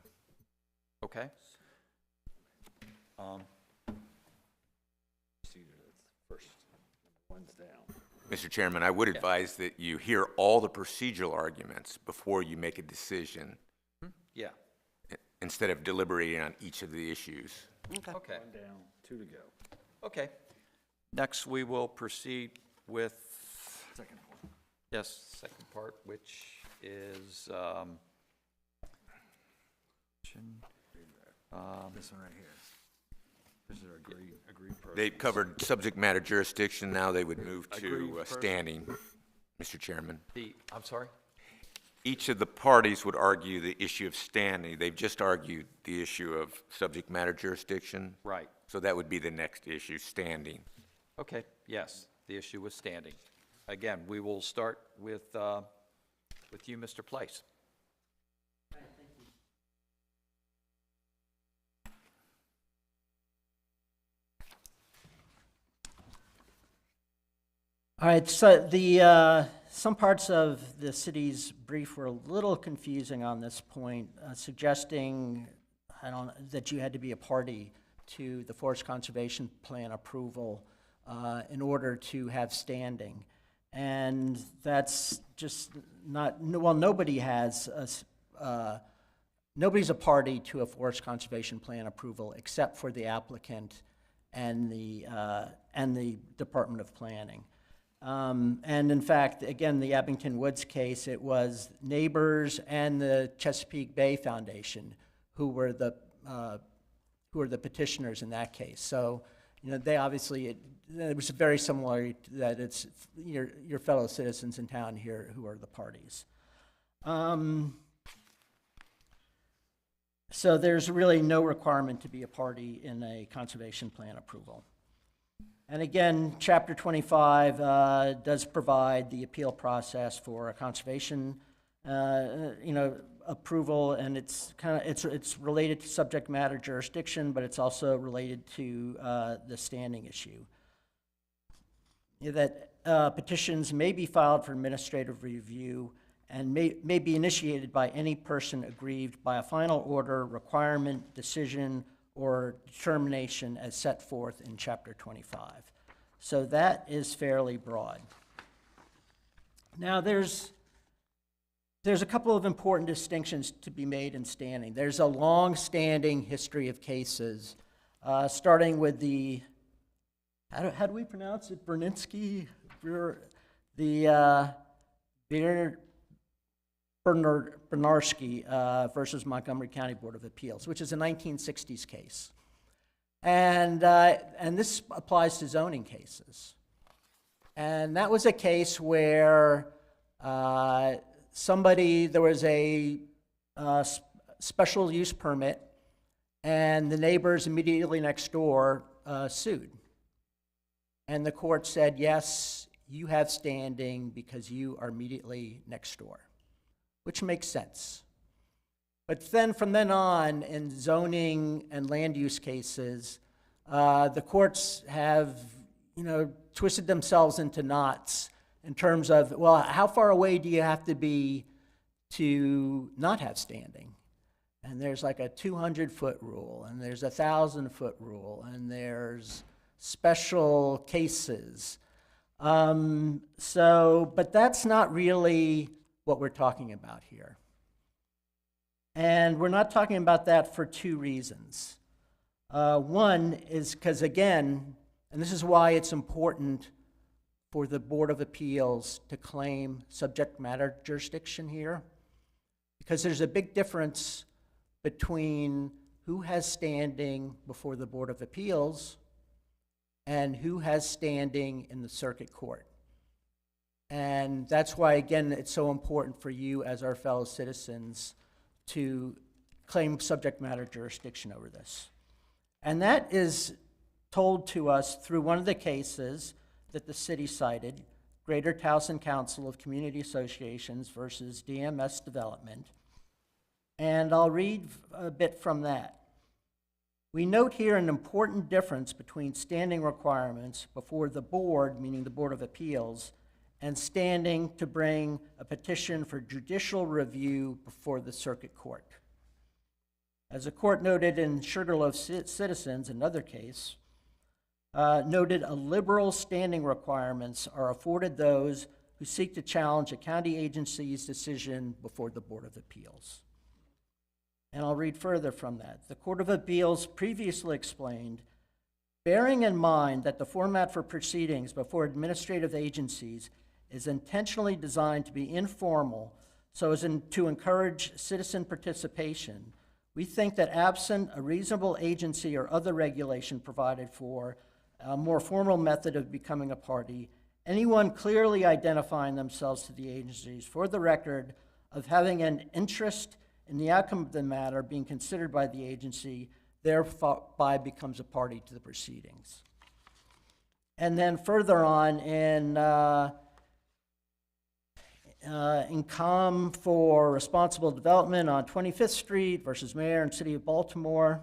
Okay. First, one's down. Mr. Chairman, I would advise that you hear all the procedural arguments before you make a decision, Yeah. instead of deliberating on each of the issues. Okay. Okay. One down, two to go. Okay. Next, we will proceed with, Second one. yes, second part, which is, This one right here. This is our agreed process. They've covered subject matter jurisdiction. Now they would move Agreed to person. standing, Mr. Chairman. I'm sorry? Each of the parties would argue the issue of standing. They've just argued the issue of subject matter jurisdiction. Right. So that would be the next issue, standing. Okay, yes, the issue was standing. Again, we will start with you, Mr. Place. All right, so some parts of the city's brief were a little confusing on this point, suggesting, that you had to be a party to the Forest Conservation Plan approval in order to have standing. And that's just not, well, nobody has nobody's a party to a forest conservation plan approval except for the applicant and the Department of Planning. And in fact, again, the Abington Woods case, it was neighbors and the Chesapeake Bay Foundation who were the petitioners in that case. So, you know, they obviously, it was very similar that it's your fellow citizens in town here who are the parties. So there's really no requirement to be a party in a conservation plan approval. And again, Chapter 25 does provide the appeal process for a conservation, approval, and it's related to subject matter jurisdiction, but it's also related to the standing issue. That petitions may be filed for administrative review and may be initiated by any person aggrieved by a final order, requirement, decision, or determination as set forth in Chapter 25. So that is fairly broad. Now there's a couple of important distinctions to be made in standing. There's a long-standing history of cases, starting with the, how do we pronounce it, Berninsky? Bernarski versus Montgomery County Board of Appeals, which is a 1960s case. And this applies to zoning cases. And that was a case where there was a special use permit, and the neighbors immediately next door sued. And the court said, yes, you have standing because you are immediately next door, which makes sense. But then from then on, in zoning and land use cases, the courts have, twisted themselves into knots in terms of, well, how far away do you have to be to not have standing? And there's like a 200-foot rule, and there's a 1,000-foot rule, and there's special cases. But that's not really what we're talking about here. And we're not talking about that for two reasons. One is because, again, and this is why it's important for the Board of Appeals to claim subject matter jurisdiction here, because there's a big difference between who has standing before the Board of Appeals and who has standing in the circuit court. And that's why, again, it's so important for you as our fellow citizens to claim subject matter jurisdiction over this. And that is told to us through one of the cases that the city cited, Greater Towson Council of Community Associations versus DMS Development. And I'll read a bit from that. We note here an important difference between standing requirements before the board, meaning the Board of Appeals, and standing to bring a petition for judicial review before the circuit court. As the court noted in Sugarloaf Citizens, another case, noted a liberal standing requirements are afforded those who seek to challenge a county agency's decision before the Board of Appeals. And I'll read further from that. The Court of Appeals previously explained, bearing in mind that the format for proceedings before administrative agencies is intentionally designed to be informal so as to encourage citizen participation, we think that absent a reasonable agency or other regulation provided for a more formal method of becoming a party, anyone clearly identifying themselves to the agencies for the record of having an interest in the outcome of the matter being considered by the agency, thereby becomes a party to the proceedings. And then further on in COM for responsible development on 25th Street versus Mayor and City of Baltimore,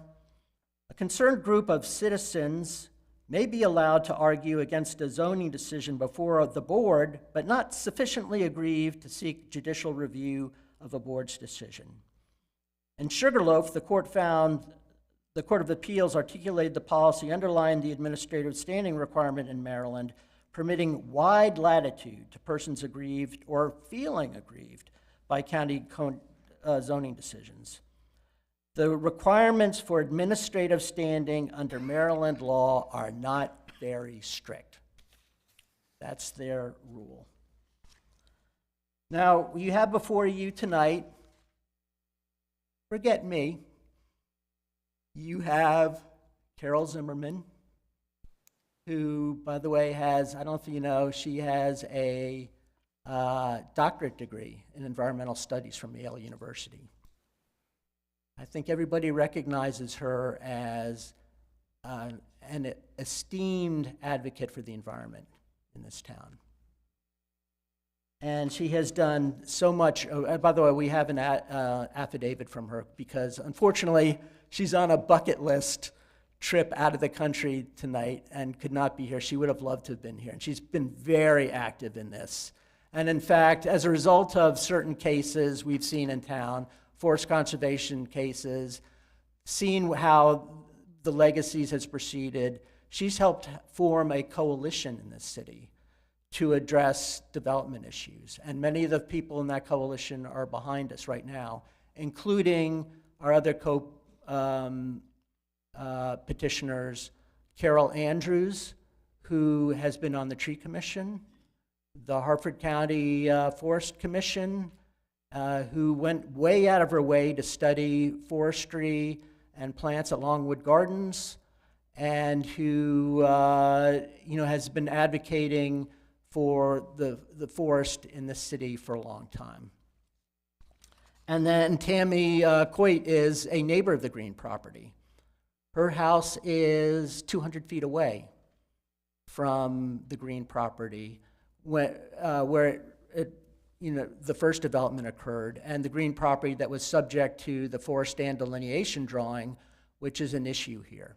a concerned group of citizens may be allowed to argue against a zoning decision before the board, but not sufficiently aggrieved to seek judicial review of a board's decision. In Sugarloaf, the court found the Court of Appeals articulated the policy underlying the administrative standing requirement in Maryland, permitting wide latitude to persons aggrieved or feeling aggrieved by county zoning decisions. The requirements for administrative standing under Maryland law are not very strict. That's their rule. Now, you have before you tonight, forget me, you have Carol Zimmerman, who, by the way, has, I don't know if you know, she has a doctorate degree in environmental studies from Yale University. I think everybody recognizes her as an esteemed advocate for the environment in this town. And she has done so much. By the way, we have an affidavit from her because, unfortunately, she's on a bucket list trip out of the country tonight and could not be here. She would have loved to have been here. And she's been very active in this. And in fact, as a result of certain cases we've seen in town, forest conservation cases, seeing how the legacies has proceeded, she's helped form a coalition in this city to address development issues. And many of the people in that coalition are behind us right now, including our other petitioners, Carol Andrews, who has been on the Tree Commission, the Harford County Forest Commission, who went way out of her way to study forestry and plants at Longwood Gardens, and who has been advocating for the forest in the city for a long time. And then Tammy Coit is a neighbor of the Green property. Her house is 200 feet away from the Green property where the first development occurred, and the Green property that was subject to the forest stand delineation drawing, which is an issue here.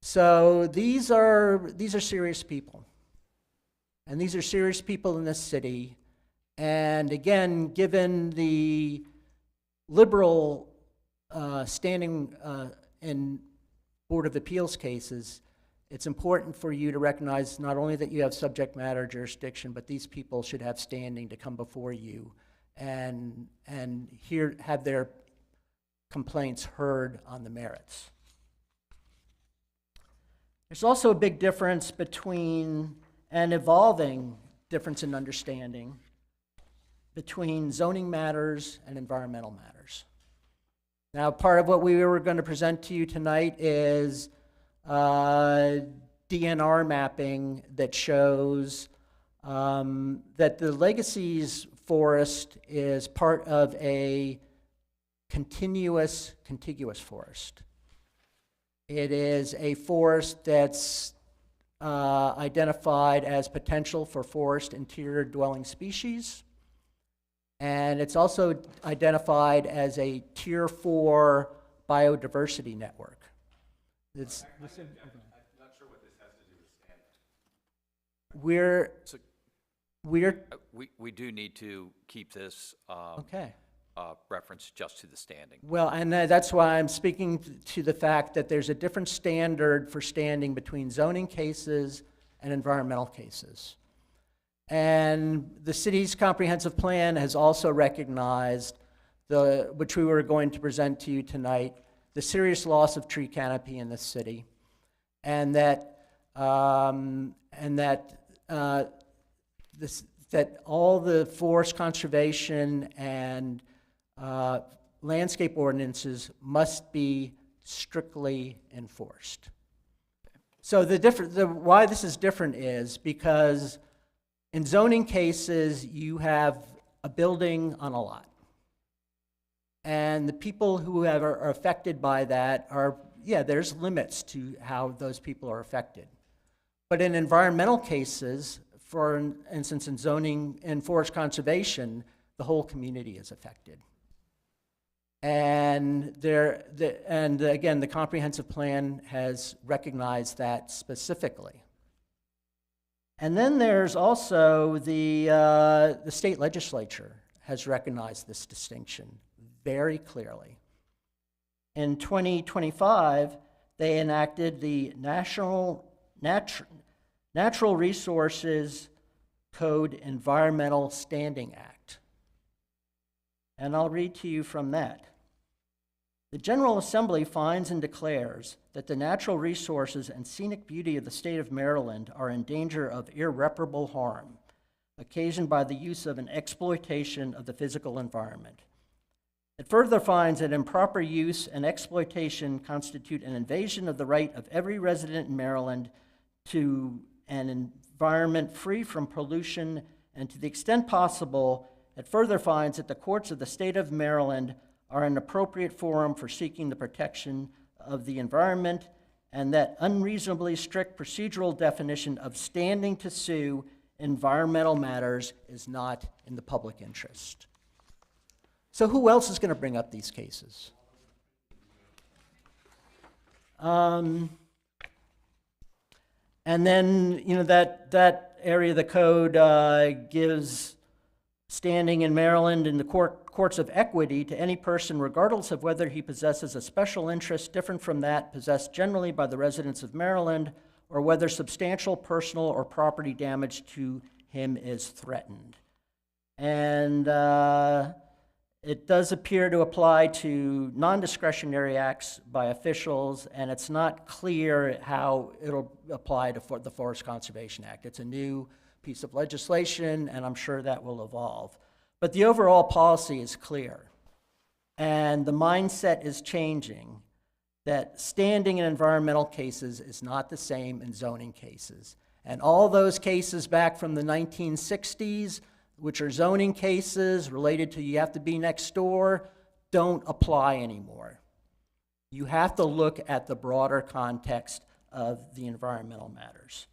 So these are serious people. And these are serious people in this city. And again, given the liberal standing in Board of Appeals cases, it's important for you to recognize not only that you have subject matter jurisdiction, but these people should have standing to come before you and have their complaints heard on the merits. There's also a big difference between an evolving difference in understanding between zoning matters and environmental matters. Now, part of what we were going to present to you tonight is DNR mapping that shows that the Legacies forest is part of a contiguous forest. It is a forest that's identified as potential for forest interior dwelling species. And it's also identified as a Tier 4 biodiversity network. It's, I'm not sure what this has to do with standing. We do need to keep this okay. reference just to the standing. Well, and that's why I'm speaking to the fact that there's a different standard for standing between zoning cases and environmental cases. And the city's comprehensive plan has also recognized, which we were going to present to you tonight, the serious loss of tree canopy in this city, and that all the forest conservation and landscape ordinances must be strictly enforced. So why this is different is because in zoning cases, you have a building on a lot. And the people who are affected by that there's limits to how those people are affected. But in environmental cases, for instance, in zoning and forest conservation, the whole community is affected. And again, the comprehensive plan has recognized that specifically. And then there's also the state legislature has recognized this distinction very clearly. In 2025, they enacted the Natural Resources Code Environmental Standing Act. And I'll read to you from that. The General Assembly finds and declares that the natural resources and scenic beauty of the state of Maryland are in danger of irreparable harm, occasioned by the use of an exploitation of the physical environment. It further finds that improper use and exploitation constitute an invasion of the right of every resident in Maryland to an environment free from pollution, and to the extent possible, it further finds that the courts of the state of Maryland are an appropriate forum for seeking the protection of the environment, and that unreasonably strict procedural definition of standing to sue environmental matters is not in the public interest. So who else is going to bring up these cases? And then, that area of the code gives standing in Maryland in the courts of equity to any person, regardless of whether he possesses a special interest different from that possessed generally by the residents of Maryland, or whether substantial personal or property damage to him is threatened. And it does appear to apply to non-discretionary acts by officials, and it's not clear how it'll apply to the Forest Conservation Act. It's a new piece of legislation, and I'm sure that will evolve. But the overall policy is clear, and the mindset is changing that standing in environmental cases is not the same in zoning cases. And all those cases back from the 1960s, which are zoning cases related to you have to be next door, don't apply anymore. You have to look at the broader context of the environmental matters.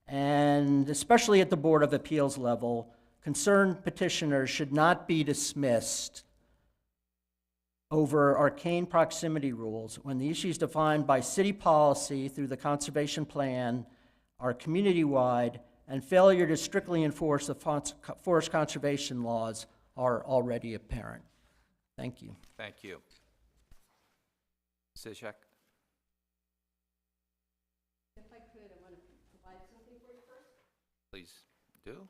And especially at the Board of Appeals level, concerned petitioners should not be dismissed over arcane proximity rules when the issues defined by city policy through the conservation plan are community-wide, and failure to strictly enforce the forest conservation laws are already apparent. Thank you. Thank you. Zizek? If I could, I want to provide something for you first. Please do.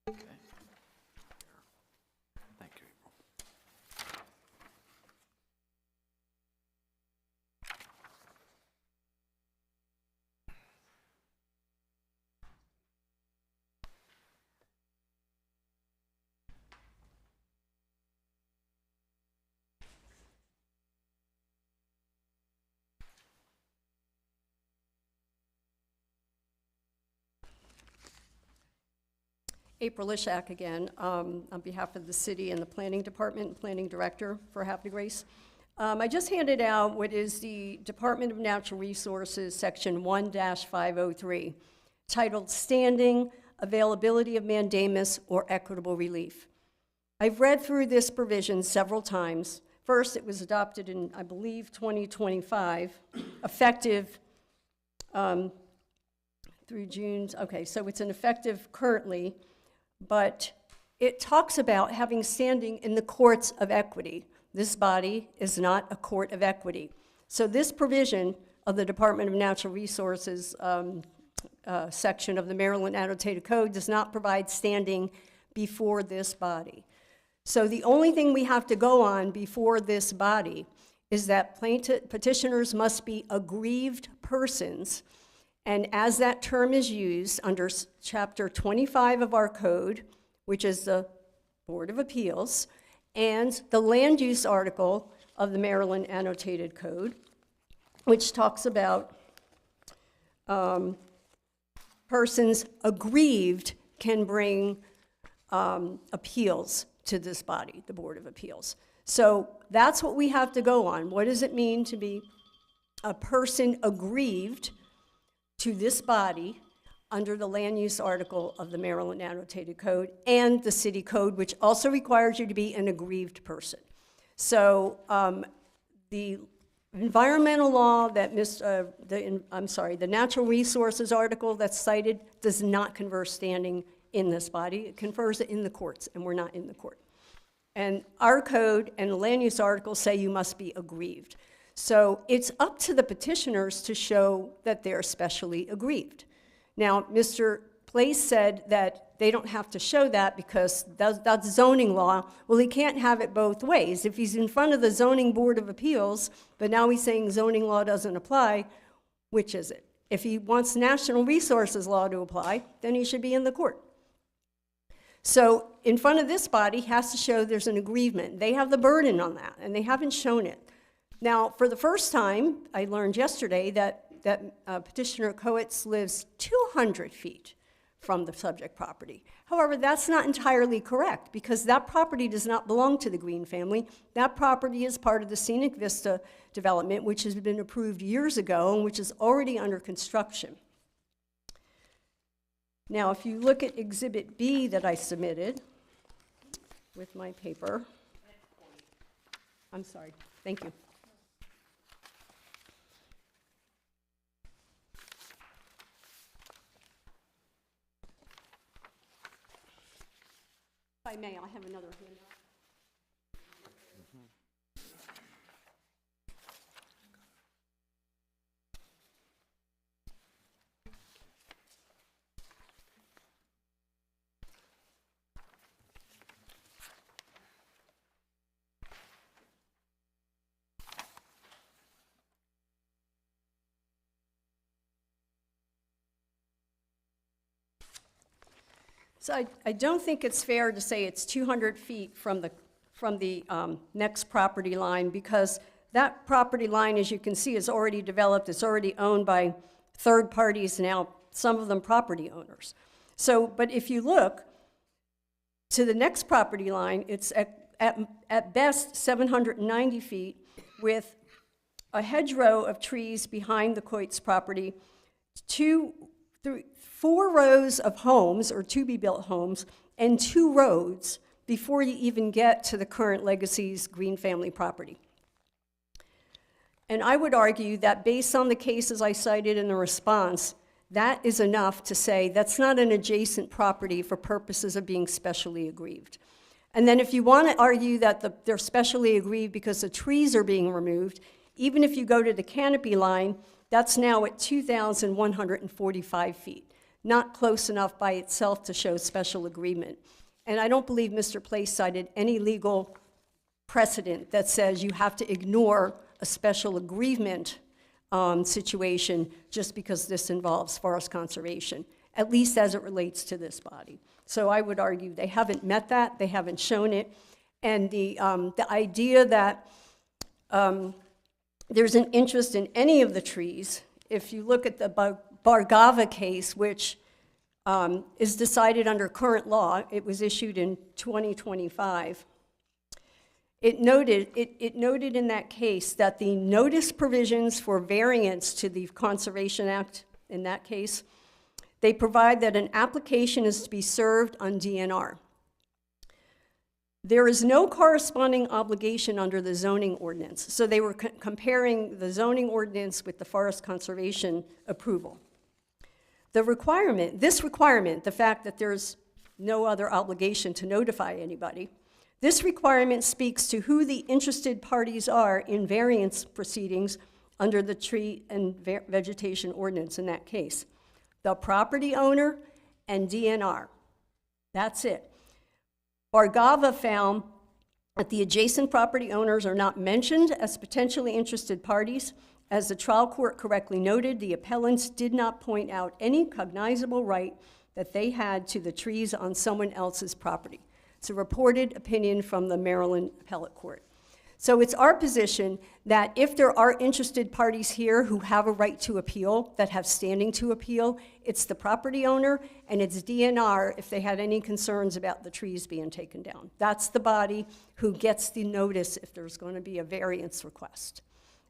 Okay. Thank you, April. April Ishak again, on behalf of the city and the planning department and planning director for Havre Grace. I just handed out what is the Department of Natural Resources, section 1-503, titled Standing, Availability of Mandamus or Equitable Relief. I've read through this provision several times. First, it was adopted in, I believe, 2025, effective through June. Okay, so it's an effective currently, but it talks about having standing in the courts of equity. This body is not a court of equity. So this provision of the Department of Natural Resources section of the Maryland Annotated Code does not provide standing before this body. So the only thing we have to go on before this body is that petitioners must be aggrieved persons. And as that term is used under Chapter 25 of our code, which is the Board of Appeals, and the land use article of the Maryland Annotated Code, which talks about persons aggrieved can bring appeals to this body, the Board of Appeals. So that's what we have to go on. What does it mean to be a person aggrieved to this body under the land use article of the Maryland Annotated Code and the city code, which also requires you to be an aggrieved person. So the environmental law that the natural resources article that's cited does not confer standing in this body. It confers it in the courts, and we're not in the court. And our code and the land use article say you must be aggrieved. So it's up to the petitioners to show that they're specially aggrieved. Now, Mr. Place said that they don't have to show that because that's zoning law. Well, he can't have it both ways. If he's in front of the Zoning Board of Appeals, but now he's saying zoning law doesn't apply, which is it? If he wants national resources law to apply, then he should be in the court. So in front of this body, he has to show there's an aggrievement. They have the burden on that, and they haven't shown it. Now, for the first time, I learned yesterday that Petitioner Coates lives 200 feet from the subject property. However, that's not entirely correct because that property does not belong to the Green family. That property is part of the Scenic Vista development, which has been approved years ago and which is already under construction. Now, if you look at Exhibit B that I submitted with my paper, I'm sorry, thank you. If I may, I have another handout. So I don't think it's fair to say it's 200 feet from the next property line because that property line, as you can see, is already developed. It's already owned by third parties now, some of them property owners. So, but if you look to the next property line, it's at best 790 feet with a hedgerow of trees behind the Coates property, 4 rows of homes, or to-be-built homes, and 2 roads before you even get to the current Legacy's Green family property. And I would argue that based on the cases I cited in the response, that is enough to say that's not an adjacent property for purposes of being specially aggrieved. And then if you want to argue that they're specially aggrieved because the trees are being removed, even if you go to the canopy line, that's now at 2,145 feet. Not close enough by itself to show special agreement. And I don't believe Mr. Place cited any legal precedent that says you have to ignore a special aggrievement situation just because this involves forest conservation, at least as it relates to this body. So I would argue they haven't met that, they haven't shown it, and the idea that there's an interest in any of the trees, if you look at the Bargava case, which is decided under current law, it was issued in 2025. It noted in that case that the notice provisions for variance to the Conservation Act, in that case, they provide that an application is to be served on DNR. There is no corresponding obligation under the zoning ordinance. So they were comparing the zoning ordinance with the forest conservation approval. This requirement, the fact that there's no other obligation to notify anybody, this requirement speaks to who the interested parties are in variance proceedings under the tree and vegetation ordinance in that case. The property owner and DNR. That's it. Bargava found that the adjacent property owners are not mentioned as potentially interested parties. As the trial court correctly noted, the appellants did not point out any cognizable right that they had to the trees on someone else's property. It's a reported opinion from the Maryland Appellate Court. So it's our position that if there are interested parties here who have a right to appeal, that have standing to appeal, it's the property owner and it's DNR if they had any concerns about the trees being taken down. That's the body who gets the notice if there's going to be a variance request,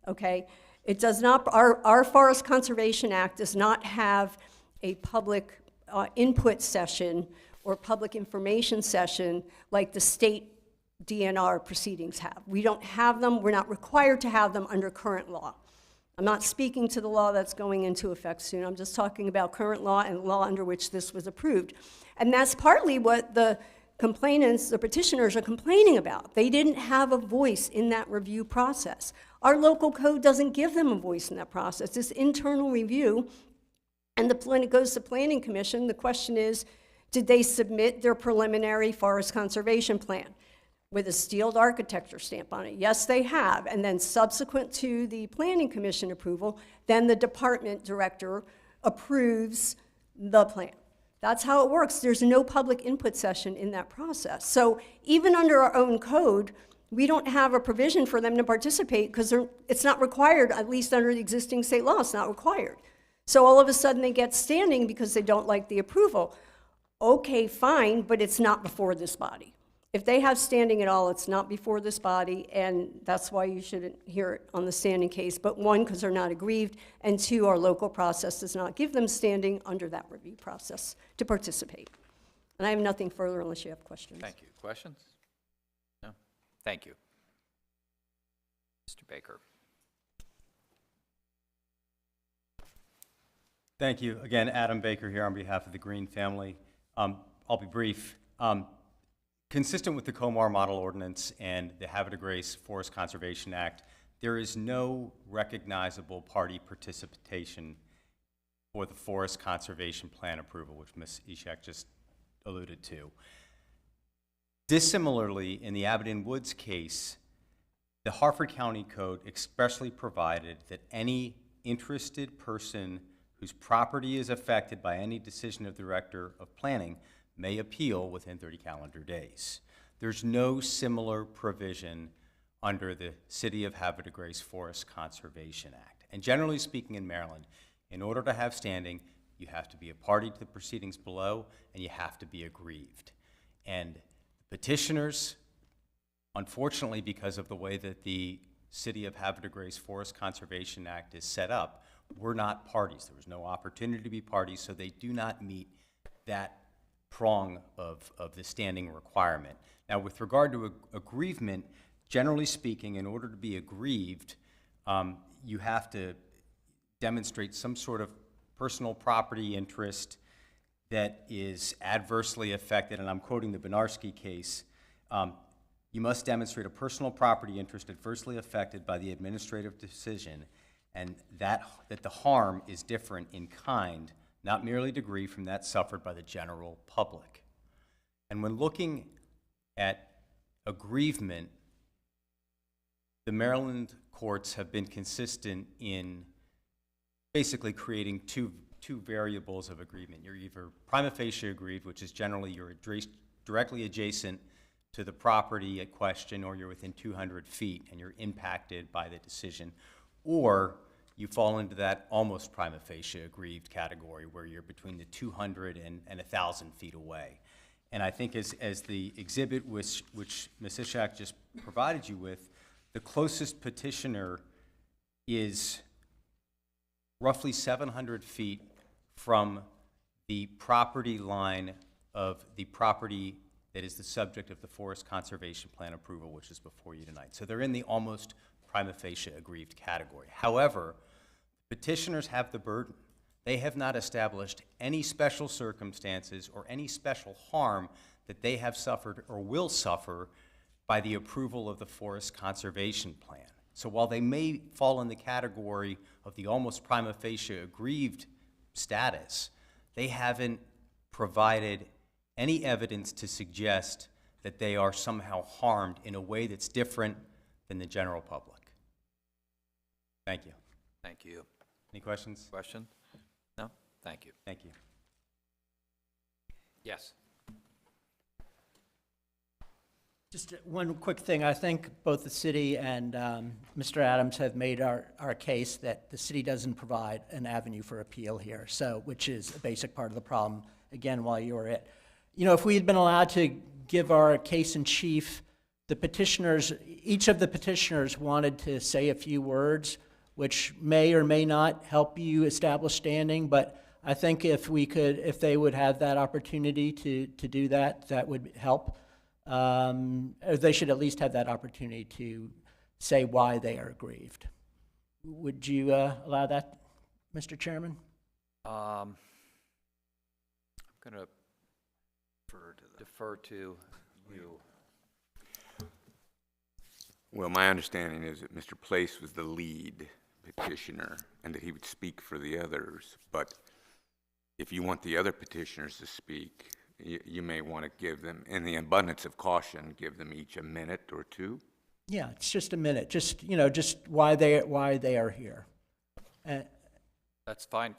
okay? It does not, our Forest Conservation Act does not have a public input session or public information session like the state DNR proceedings have. We don't have them, we're not required to have them under current law. I'm not speaking to the law that's going into effect soon, I'm just talking about current law and law under which this was approved. And that's partly what the complainants, the petitioners are complaining about. They didn't have a voice in that review process. Our local code doesn't give them a voice in that process. This internal review And when it goes to Planning Commission, the question is, did they submit their preliminary forest conservation plan with a sealed architecture stamp on it? Yes, they have. And then subsequent to the Planning Commission approval, then the department director approves the plan. That's how it works. There's no public input session in that process. So even under our own code, we don't have a provision for them to participate because it's not required, at least under the existing state law, it's not required. So all of a sudden they get standing because they don't like the approval. Okay, fine, but it's not before this body. If they have standing at all, it's not before this body, and that's why you shouldn't hear it on the standing case. But one, because they're not aggrieved, and two, our local process does not give them standing under that review process to participate. And I have nothing further unless you have questions. Thank you. Questions? No? Thank you. Mr. Baker. Thank you. Again, Adam Baker here on behalf of the Green family. I'll be brief. Consistent with the Comar Model Ordinance and the Havre de Grace Forest Conservation Act, there is no recognizable party participation for the Forest Conservation Plan approval, which Ms. Ishak just alluded to. Dissimilarly, in the Aberdeen Woods case, the Harford County Code expressly provided that any interested person whose property is affected by any decision of the Director of Planning may appeal within 30 calendar days. There's no similar provision under the City of Havre de Grace Forest Conservation Act. And generally speaking in Maryland, in order to have standing, you have to be a party to the proceedings below and you have to be aggrieved. And petitioners, unfortunately, because of the way that the City of Havre de Grace Forest Conservation Act is set up, were not parties. There was no opportunity to be parties, so they do not meet that prong of the standing requirement. Now, with regard to aggrievement, generally speaking, in order to be aggrieved, you have to demonstrate some sort of personal property interest that is adversely affected, and I'm quoting the Benarski case. You must demonstrate a personal property interest adversely affected by the administrative decision, and that the harm is different in kind, not merely degree, from that suffered by the general public. And when looking at aggrievement, the Maryland courts have been consistent in basically creating two variables of aggrievement. You're either prima facie aggrieved, which is generally you're directly adjacent to the property at question, or you're within 200 feet and you're impacted by the decision, or you fall into that almost prima facie aggrieved category where you're between the 200 and 1,000 feet away. And I think as the exhibit which Ms. Ishak just provided you with, the closest petitioner is roughly 700 feet from the property line of the property that is the subject of the Forest Conservation Plan approval, which is before you tonight. So they're in the almost prima facie aggrieved category. However, petitioners have the burden. They have not established any special circumstances or any special harm that they have suffered or will suffer by the approval of the Forest Conservation Plan. So while they may fall in the category of the almost prima facie aggrieved status, they haven't provided any evidence to suggest that they are somehow harmed in a way that's different than the general public. Thank you. Thank you. Any questions? Question? No? Thank you. Thank you. Yes. Just one quick thing. I think both the city and Mr. Adams have made our case that the city doesn't provide an avenue for appeal here, so which is a basic part of the problem, again, while you were it. You know, if we had been allowed to give our case in chief, the petitioners, each of the petitioners wanted to say a few words, which may or may not help you establish standing, but I think if they would have that opportunity to do that, that would help. Or they should at least have that opportunity to say why they are aggrieved. Would you allow that, Mr. Chairman? I'm going to defer to you. Well, my understanding is that Mr. Place was the lead petitioner and that he would speak for the others, but if you want the other petitioners to speak, you may want to give them, in the abundance of caution, give them each a minute or two. Yeah, it's just a minute, just, you know, just why they are here. That's fine.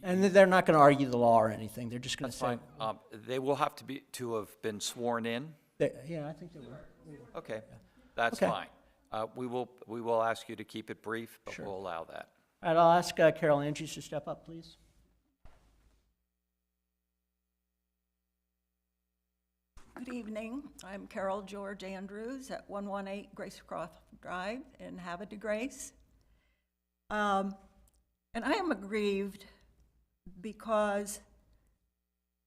And they're not going to argue the law or anything, they're just going to That's say. fine. They will have to have been sworn in. Yeah, I think they will. Okay, that's Okay. fine. We will ask you to keep it brief, but we'll allow that. All right, I'll ask Carol Andrews to step up, please. Good evening. I'm Carol George Andrews at 118 Gracecroft Drive in Havre de Grace. And I am aggrieved because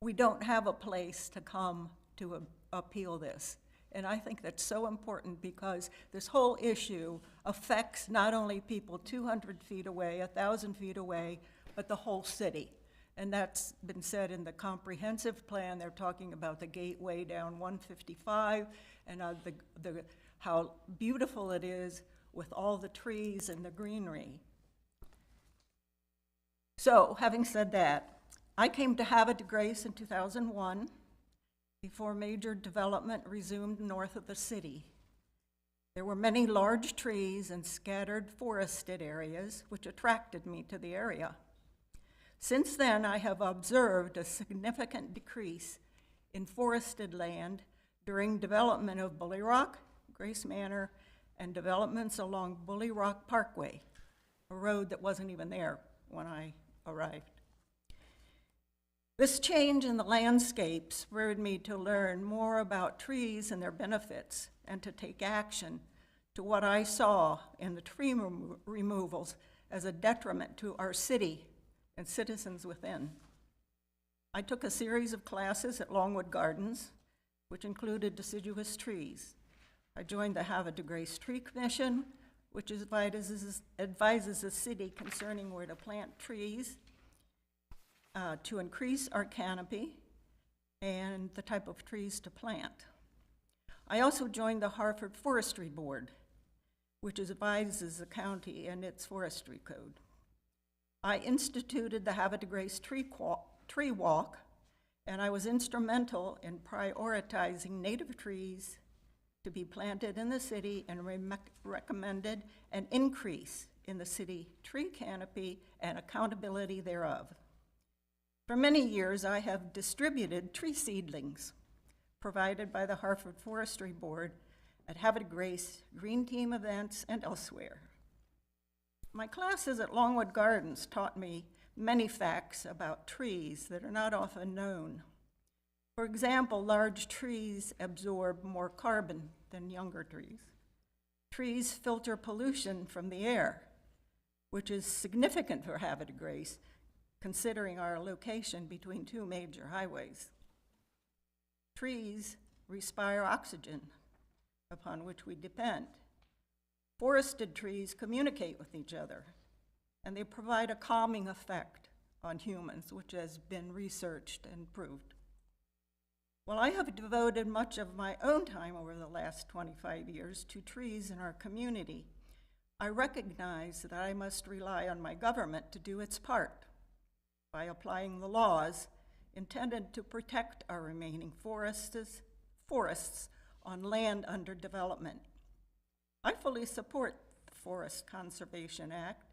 we don't have a place to come to appeal this. And I think that's so important because this whole issue affects not only people 200 feet away, 1,000 feet away, but the whole city. And that's been said in the comprehensive plan. They're talking about the gateway down 155 and how beautiful it is with all the trees and the greenery. So, having said that, I came to Havre de Grace in 2001 before major development resumed north of the city. There were many large trees and scattered forested areas which attracted me to the area. Since then, I have observed a significant decrease in forested land during development of Bully Rock, Grace Manor, and developments along Bully Rock Parkway, a road that wasn't even there when I arrived. This change in the landscape spurred me to learn more about trees and their benefits and to take action to what I saw in the tree removals as a detriment to our city and citizens within. I took a series of classes at Longwood Gardens, which included deciduous trees. I joined the Havre de Grace Tree Commission, which advises the city concerning where to plant trees to increase our canopy and the type of trees to plant. I also joined the Hartford Forestry Board, which advises the county and its forestry code. I instituted the Havre de Grace Tree Walk, and I was instrumental in prioritizing native trees to be planted in the city and recommended an increase in the city tree canopy and accountability thereof. For many years, I have distributed tree seedlings provided by the Hartford Forestry Board at Havre de Grace, Green Team events, and elsewhere. My classes at Longwood Gardens taught me many facts about trees that are not often known. For example, large trees absorb more carbon than younger trees. Trees filter pollution from the air, which is significant for Havre de Grace, considering our location between two major highways. Trees respire oxygen, upon which we depend. Forested trees communicate with each other, and they provide a calming effect on humans, which has been researched and proved. While I have devoted much of my own time over the last 25 years to trees in our community, I recognize that I must rely on my government to do its part by applying the laws intended to protect our remaining forests on land under development. I fully support the Forest Conservation Act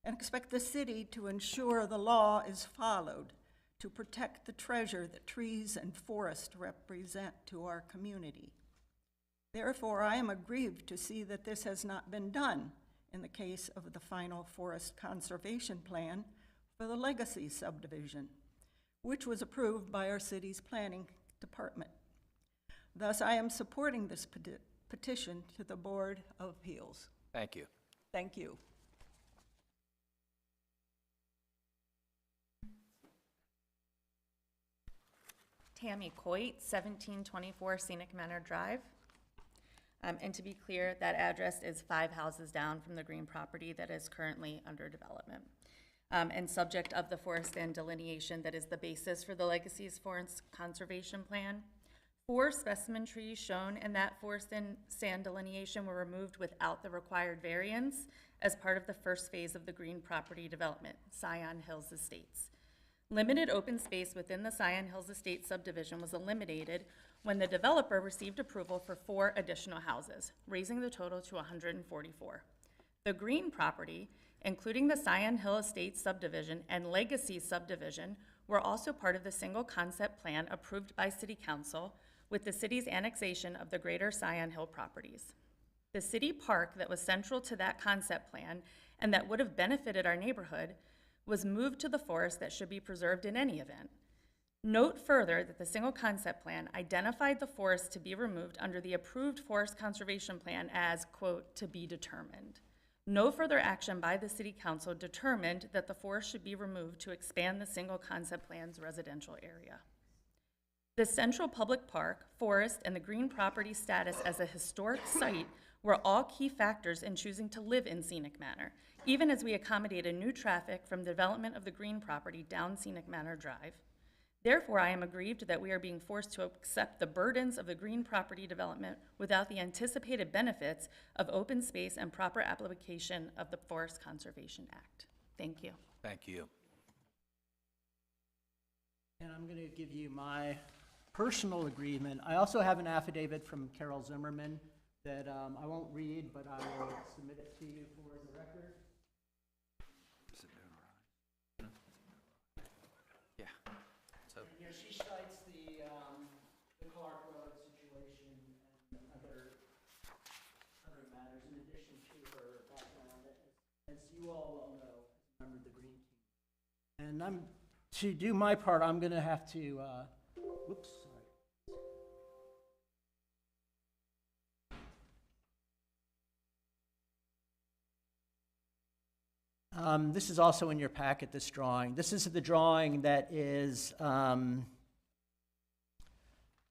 and expect the city to ensure the law is followed to protect the treasure that trees and forest represent to our community. Therefore, I am aggrieved to see that this has not been done in the case of the final Forest Conservation Plan for the Legacy subdivision, which was approved by our city's planning department. Thus, I am supporting this petition to the Board of Appeals. Thank you. Thank you. Tammy Coit, 1724 Scenic Manor Drive. And to be clear, that address is 5 houses down from the green property that is currently under development. And subject of the forest land delineation that is the basis for the Legacy's Forest Conservation Plan. 4 specimen trees shown in that forest and sand delineation were removed without the required variance as part of the first phase of the green property development, Scion Hills Estates. Limited open space within the Scion Hills Estate subdivision was eliminated when the developer received approval for 4 additional houses, raising the total to 144. The green property, including the Scion Hill Estate subdivision and Legacy subdivision, were also part of the single concept plan approved by City Council with the city's annexation of the greater Scion Hill properties. The city park that was central to that concept plan and that would have benefited our neighborhood was moved to the forest that should be preserved in any event. Note further that the single concept plan identified the forest to be removed under the approved forest conservation plan as, quote, "to be determined." No further action by the city council determined that the forest should be removed to expand the single concept plan's residential area. The central public park, forest, and the green property status as a historic site were all key factors in choosing to live in Scenic Manor, even as we accommodated new traffic from development of the green property down Scenic Manor Drive. Therefore, I am aggrieved that we are being forced to accept the burdens of the green property development without the anticipated benefits of open space and proper application of the Forest Conservation Act. Thank you. Thank you. And I'm going to give you my personal agreement. I also have an affidavit from Carol Zimmerman that I won't read, but I will submit it to you for the record. Yeah. So, And here she cites the Clark Road situation and other matters in addition to her background, as you all well know, as a member of the Green Team. And to do my part, I'm going to have to, whoops, sorry. This is also in your packet, this drawing. This is the drawing that is, that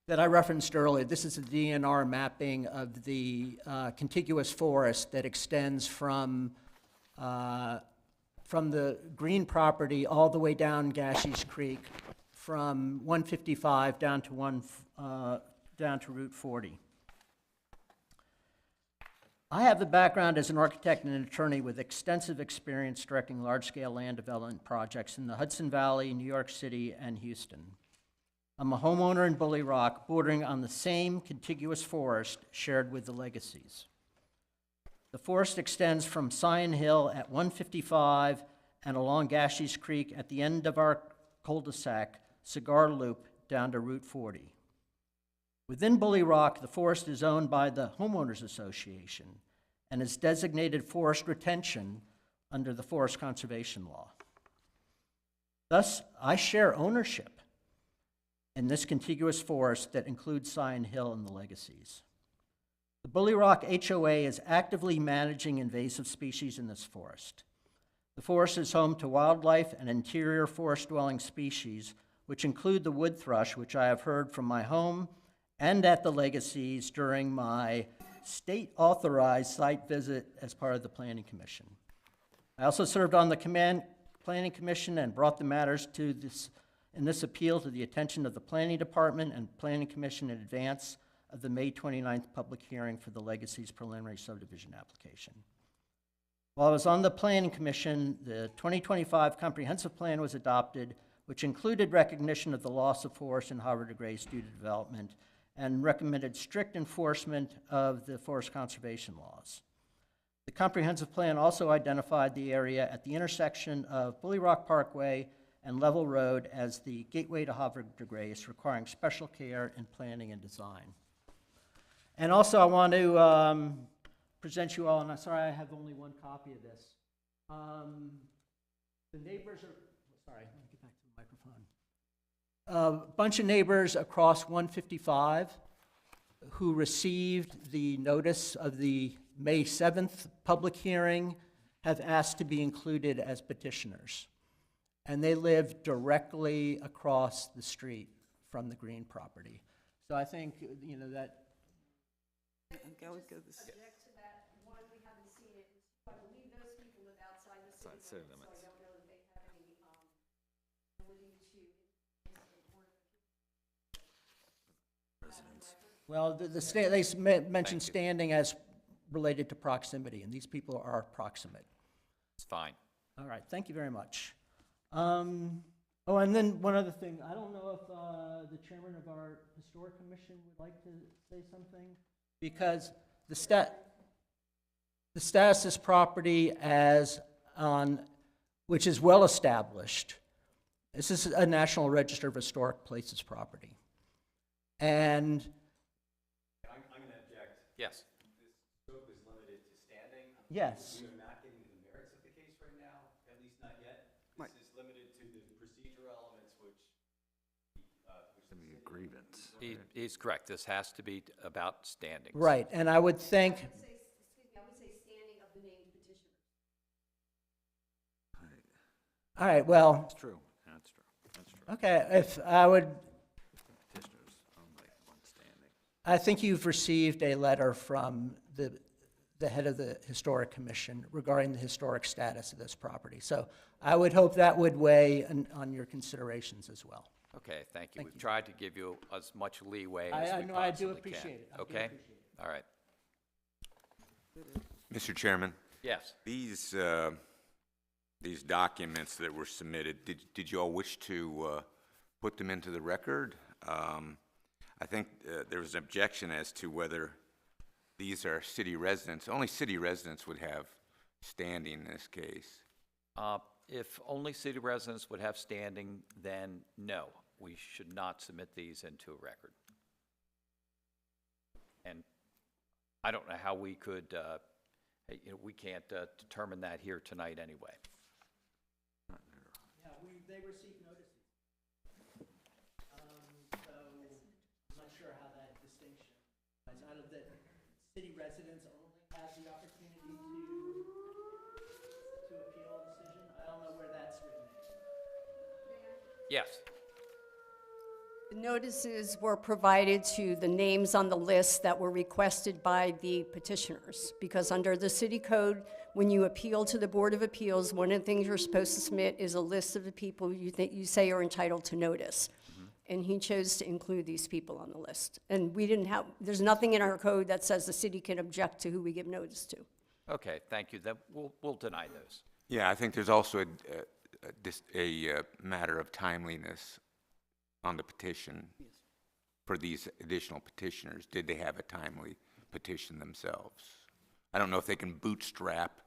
I referenced earlier. This is a DNR mapping of the contiguous forest that extends from the green property all the way down Gashies Creek, from 155 down to Route 40. I have the background as an architect and an attorney with extensive experience directing large-scale land development projects in the Hudson Valley, New York City, and Houston. I'm a homeowner in Bully Rock, bordering on the same contiguous forest shared with the Legacies. The forest extends from Scion Hill at 155 and along Gashies Creek at the end of our cul-de-sac, Cigar Loop, down to Route 40. Within Bully Rock, the forest is owned by the Homeowners Association and is designated forest retention under the Forest Conservation Law. Thus, I share ownership in this contiguous forest that includes Scion Hill and the Legacies. The Bully Rock HOA is actively managing invasive species in this forest. The forest is home to wildlife and interior forest-dwelling species, which include the wood thrush, which I have heard from my home and at the Legacies during my state-authorized site visit as part of the Planning Commission. I also served on the Planning Commission and brought the matters in this appeal to the attention of the Planning Department and Planning Commission in advance of the May 29th public hearing for the Legacies preliminary subdivision application. While I was on the Planning Commission, the 2025 Comprehensive Plan was adopted, which included recognition of the loss of forest in Havre de Grace due to development and recommended strict enforcement of the forest conservation laws. The comprehensive plan also identified the area at the intersection of Bully Rock Parkway and Level Road as the gateway to Havre de Grace, requiring special care in planning and design. And also I want to present you all, and I'm sorry I have only one copy of this. The neighbors are, sorry, let me get back to the microphone. A bunch of neighbors across 155 who received the notice of the May 7th public hearing have asked to be included as petitioners. And they live directly across the street from the green property. So I think, you know, that. Okay, we go this. Subject to that, one, we haven't seen it, and two, I believe those people live outside the city limits, so I don't know that they have any ability to. Well, they mentioned standing as related to proximity, and these people are proximate. it's fine. All right, thank you very much. Oh, and then one other thing, I don't know if the chairman of our historic commission would like to say something? Because the status of this property as on, which is well established. This is a National Register of Historic Places property. And I'm going to object. Yes. This scope is limited to standing. yes, We are not getting to the merits of the case right now, at least not yet. Right. This is limited to the procedural elements which Grievance. He's correct. This has to be about standings. right, and I would think, I would say standing of the named petitioners. all right, well, That's true, that's true, that's true. okay, if I would, Petitioners only, one standing. I think you've received a letter from the head of the Historic Commission regarding the historic status of this property. So I would hope that would weigh on your considerations as well. Okay, thank you. Thank We've you. tried to give you as much leeway I- as I we know, I do possibly can. appreciate it. I do Okay? appreciate it. All right. Mr. Chairman, Yes. these documents that were submitted, did you all wish to put them into the record? I think there was an objection as to whether these are city residents. Only city residents would have standing in this case. If only city residents would have standing, then no, we should not submit these into a record. And I don't know how we could, we can't determine that here tonight anyway. Yeah, they received notices. So I'm not sure how that distinction, out of the city residents only have the opportunity to appeal a decision. I don't know where that's written. Yes. The notices were provided to the names on the list that were requested by the petitioners, because under the city code, when you appeal to the Board of Appeals, one of the things you're supposed to submit is a list of the people you say are entitled to notice. And he chose to include these people on the list. And we didn't have, there's nothing in our code that says the city can object to who we give notice to. Okay, thank you. Then we'll deny those. Yeah, I think there's also a matter of timeliness on the petition for these additional petitioners. Did they have a timely petition themselves? I don't know if they can bootstrap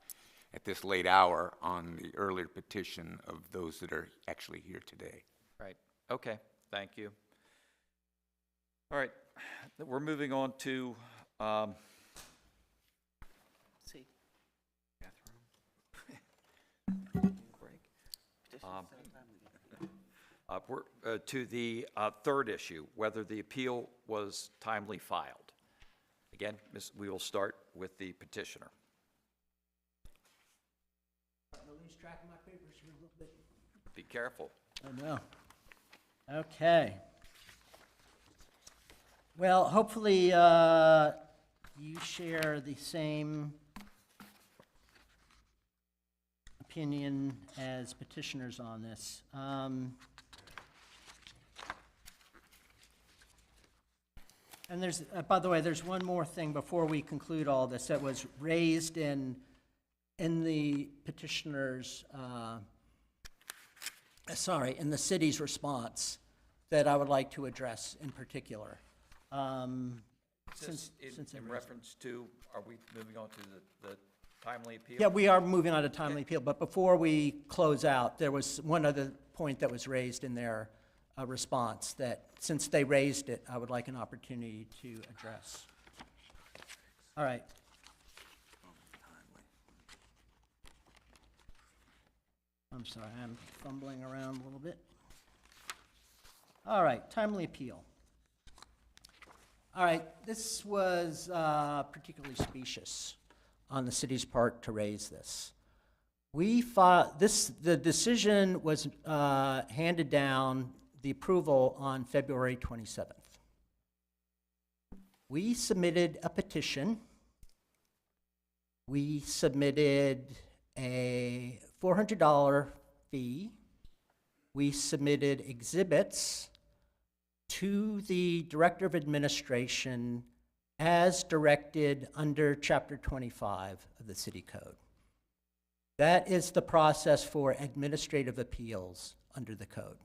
at this late hour on the earlier petition of those that are actually here today. Right, okay, thank you. All right, we're moving on to, See. we're to the third issue, whether the appeal was timely filed. Again, we will start with the petitioner. I'm going to lose track of my papers here a little bit. Be careful. I know. Okay. Well, hopefully you share the same opinion as petitioners on this. And there's, by the way, there's one more thing before we conclude all this that was raised in the petitioner's, in the city's response that I would like to address in particular. Since In I raised it. reference to, are we moving on to the timely appeal? Yeah, we are moving on to timely appeal, but before we close out, there was one other point that was raised in their response that, since they raised it, I would like an opportunity to address. All right. I'm sorry, I'm fumbling around a little bit. All right, timely appeal. All right, this was particularly specious on the city's part to raise this. The decision was handed down, the approval, on February 27th. We submitted a petition. We submitted a $400 fee. We submitted exhibits to the Director of Administration as directed under Chapter 25 of the City Code. That is the process for administrative appeals under the code.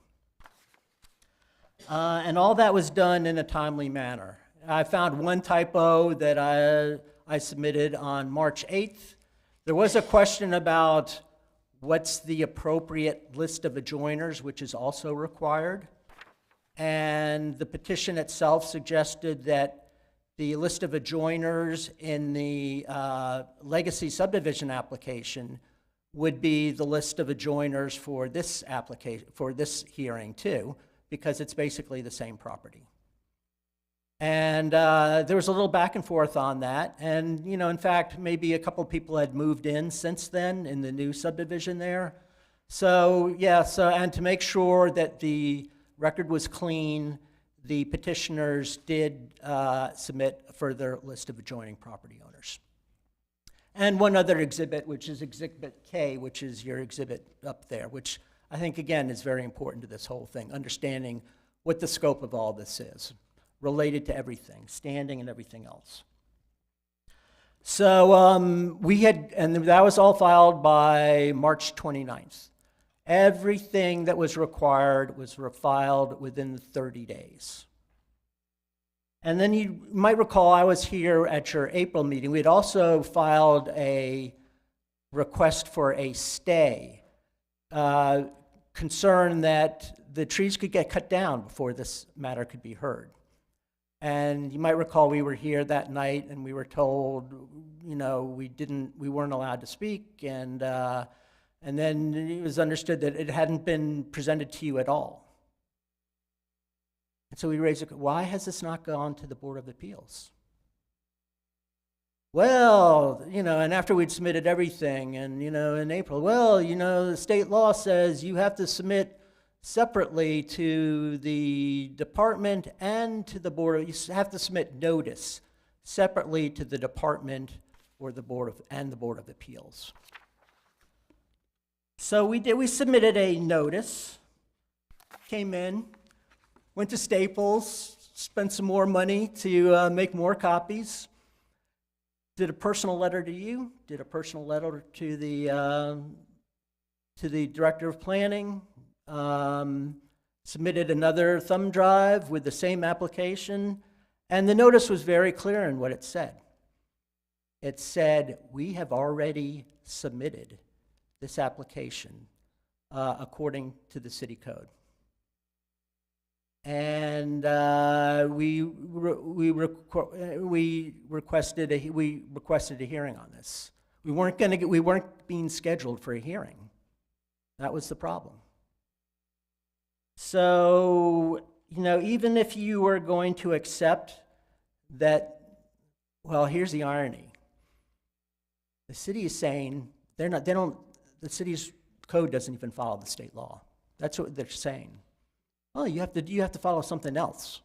And all that was done in a timely manner. I found one typo that I submitted on March 8th. There was a question about what's the appropriate list of adjoiners, which is also required. And the petition itself suggested that the list of adjoiners in the legacy subdivision application would be the list of adjoiners for this application, for this hearing too, because it's basically the same property. And there was a little back and forth on that. And, you know, in fact, maybe a couple of people had moved in since then in the new subdivision there. So, yeah, and to make sure that the record was clean, the petitioners did submit a further list of adjoining property owners. And one other exhibit, which is Exhibit K, which is your exhibit up there, which I think, again, is very important to this whole thing, understanding what the scope of all this is, related to everything, standing and everything else. So we had, and that was all filed by March 29th. Everything that was required was filed within 30 days. And then you might recall I was here at your April meeting. We had also filed a request for a stay, concerned that the trees could get cut down before this matter could be heard. And you might recall we were here that night and we were told, you know, we weren't allowed to speak, and then it was understood that it hadn't been presented to you at all. And so we raised why has this not gone to the Board of Appeals? Well, you know, and after we'd submitted everything, and, you know, in April, well, you know, the state law says you have to submit separately to the department and to the board. You have to submit notice separately to the department or the Board of Appeals. So we submitted a notice, came in, went to Staples, spent some more money to make more copies, did a personal letter to you, did a personal letter to the Director of Planning, submitted another thumb drive with the same application, and the notice was very clear in what it said. It said, we have already submitted this application according to the city code. And we requested a hearing on this. We weren't being scheduled for a hearing. That was the problem. So, you know, even if you were going to accept that, well, here's the irony. The city is saying the city's code doesn't even follow the state law. That's what they're saying. Well, you have to follow something else.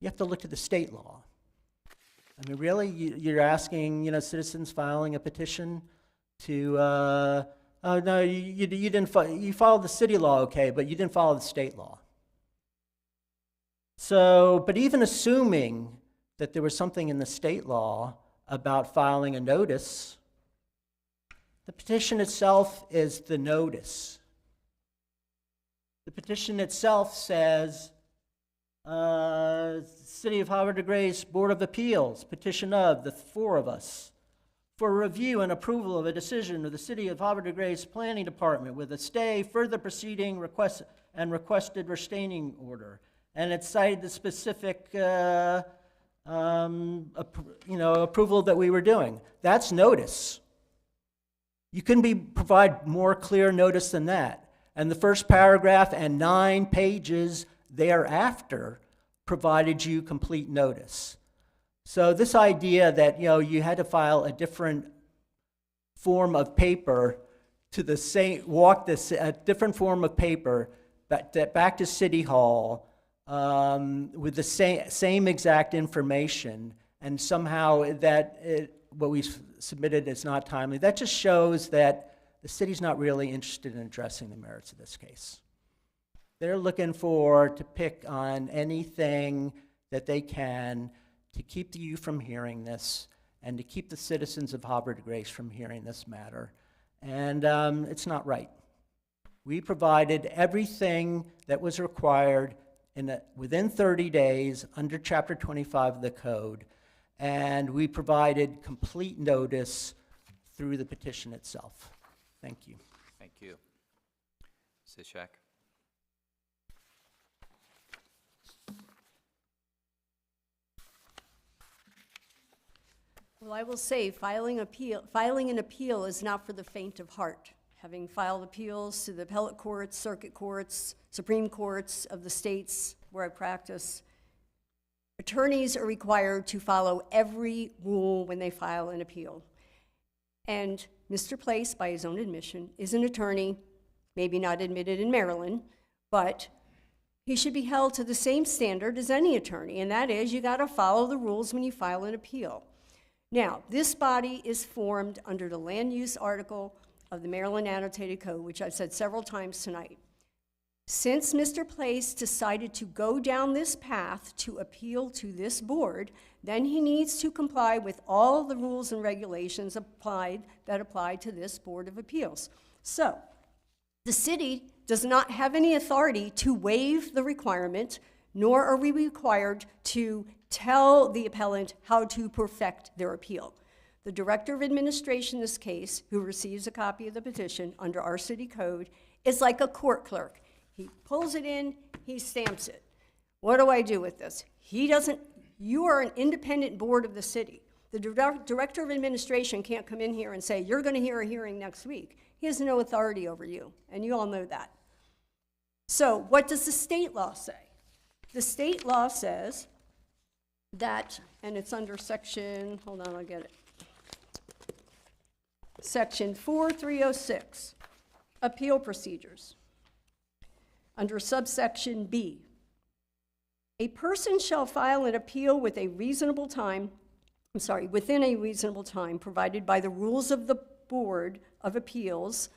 You have to look to the state law. I mean, really, you're asking, you know, citizens filing a petition to, oh no, you didn't. You followed the city law, okay, but you didn't follow the state law. So, but even assuming that there was something in the state law about filing a notice, the petition itself is the notice. The petition itself says, City of Havre de Grace Board of Appeals, petition of the four of us, for review and approval of a decision of the City of Havre de Grace Planning Department with a stay, further proceeding, requested restraining order. And it cited the specific approval that we were doing. That's notice. You couldn't provide more clear notice than that. And the first paragraph and 9 pages thereafter provided you complete notice. So this idea that, you know, you had to file a different form of paper to the same, a different form of paper back to City Hall with the same exact information, and somehow what we submitted is not timely. That just shows that the city's not really interested in addressing the merits of this case. They're looking to pick on anything that they can to keep you from hearing this and to keep the citizens of Havre de Grace from hearing this matter. And it's not right. We provided everything that was required within 30 days under Chapter 25 of the code, and we provided complete notice through the petition itself. Thank you. Thank you. Zishak? Well, I will say, filing an appeal is not for the faint of heart. Having filed appeals to the appellate courts, circuit courts, Supreme Courts of the states where I practice, attorneys are required to follow every rule when they file an appeal. And Mr. Place, by his own admission, is an attorney, maybe not admitted in Maryland, but he should be held to the same standard as any attorney, and that is you got to follow the rules when you file an appeal. Now, this body is formed under the land use article of the Maryland Annotated Code, which I've said several times tonight. Since Mr. Place decided to go down this path to appeal to this board, then he needs to comply with all the rules and regulations that apply to this Board of Appeals. So, the city does not have any authority to waive the requirement, nor are we required to tell the appellant how to perfect their appeal. The Director of Administration in this case, who receives a copy of the petition under our city code, is like a court clerk. He pulls it in, he stamps it. What do I do with this? He doesn't, you are an independent board of the city. The Director of Administration can't come in here and say, you're going to hear a hearing next week. He has no authority over you, and you all know that. So what does the state law say? The state law says that, and it's under section, hold on, I'll get it. Section 4306, appeal procedures. Under subsection B, a person shall file an appeal within a reasonable time provided by the rules of the Board of Appeals.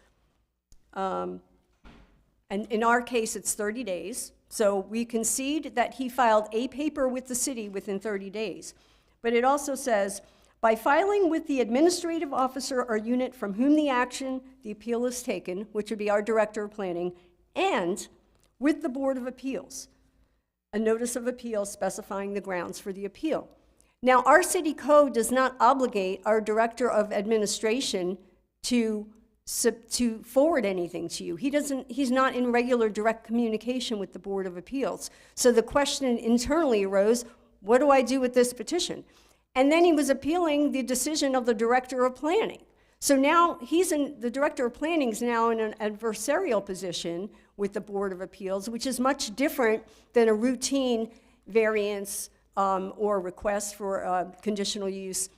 And in our case, it's 30 days. So we concede that he filed a paper with the city within 30 days. But it also says, by filing with the administrative officer or unit from whom the appeal is taken, which would be our Director of Planning, and with the Board of Appeals, a notice of appeal specifying the grounds for the appeal. Now, our city code does not obligate our Director of Administration to forward anything to you. He's not in regular direct communication with the Board of Appeals. So the question internally arose, what do I do with this petition? And then he was appealing the decision of the Director of Planning. So now the Director of Planning is now in an adversarial position with the Board of Appeals, which is much different than a routine variance or request for conditional use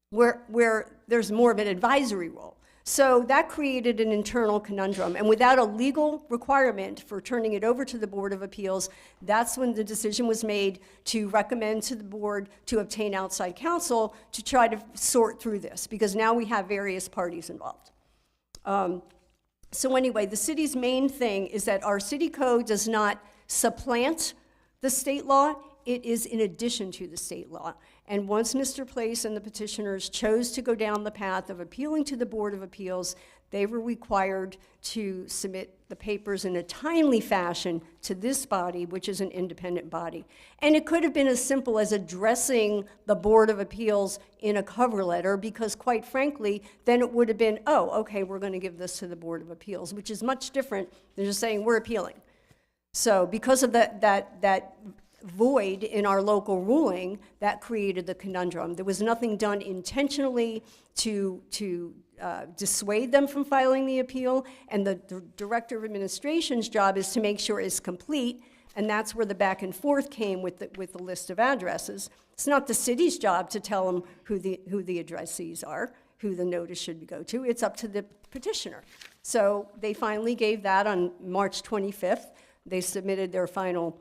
where there's more of an advisory role. So that created an internal conundrum. And without a legal requirement for turning it over to the Board of Appeals, that's when the decision was made to recommend to the board to obtain outside counsel to try to sort through this, because now we have various parties involved. So anyway, the city's main thing is that our city code does not supplant the state law. It is in addition to the state law. And once Mr. Place and the petitioners chose to go down the path of appealing to the Board of Appeals, they were required to submit the papers in a timely fashion to this body, which is an independent body. And it could have been as simple as addressing the Board of Appeals in a cover letter, because quite frankly, then it would have been, oh, okay, we're going to give this to the Board of Appeals, which is much different than just saying we're appealing. So because of that void in our local ruling, that created the conundrum. There was nothing done intentionally to dissuade them from filing the appeal, and the Director of Administration's job is to make sure it's complete, and that's where the back and forth came with the list of addresses. It's not the city's job to tell them who the addressees are, who the notice should go to. It's up to the petitioner. So they finally gave that on March 25th. They submitted their final,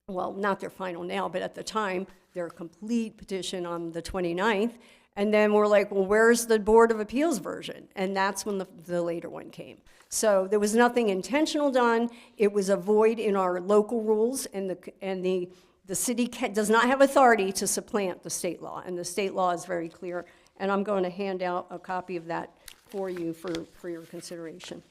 well, not their final now, but at the time, their complete petition on the 29th. And then we're like, well, where's the Board of Appeals version? And that's when the later one came. So there was nothing intentional done. It was a void in our local rules, and the city does not have authority to supplant the state law, and the state law is very clear. And I'm going to hand out a copy of that for you for your consideration.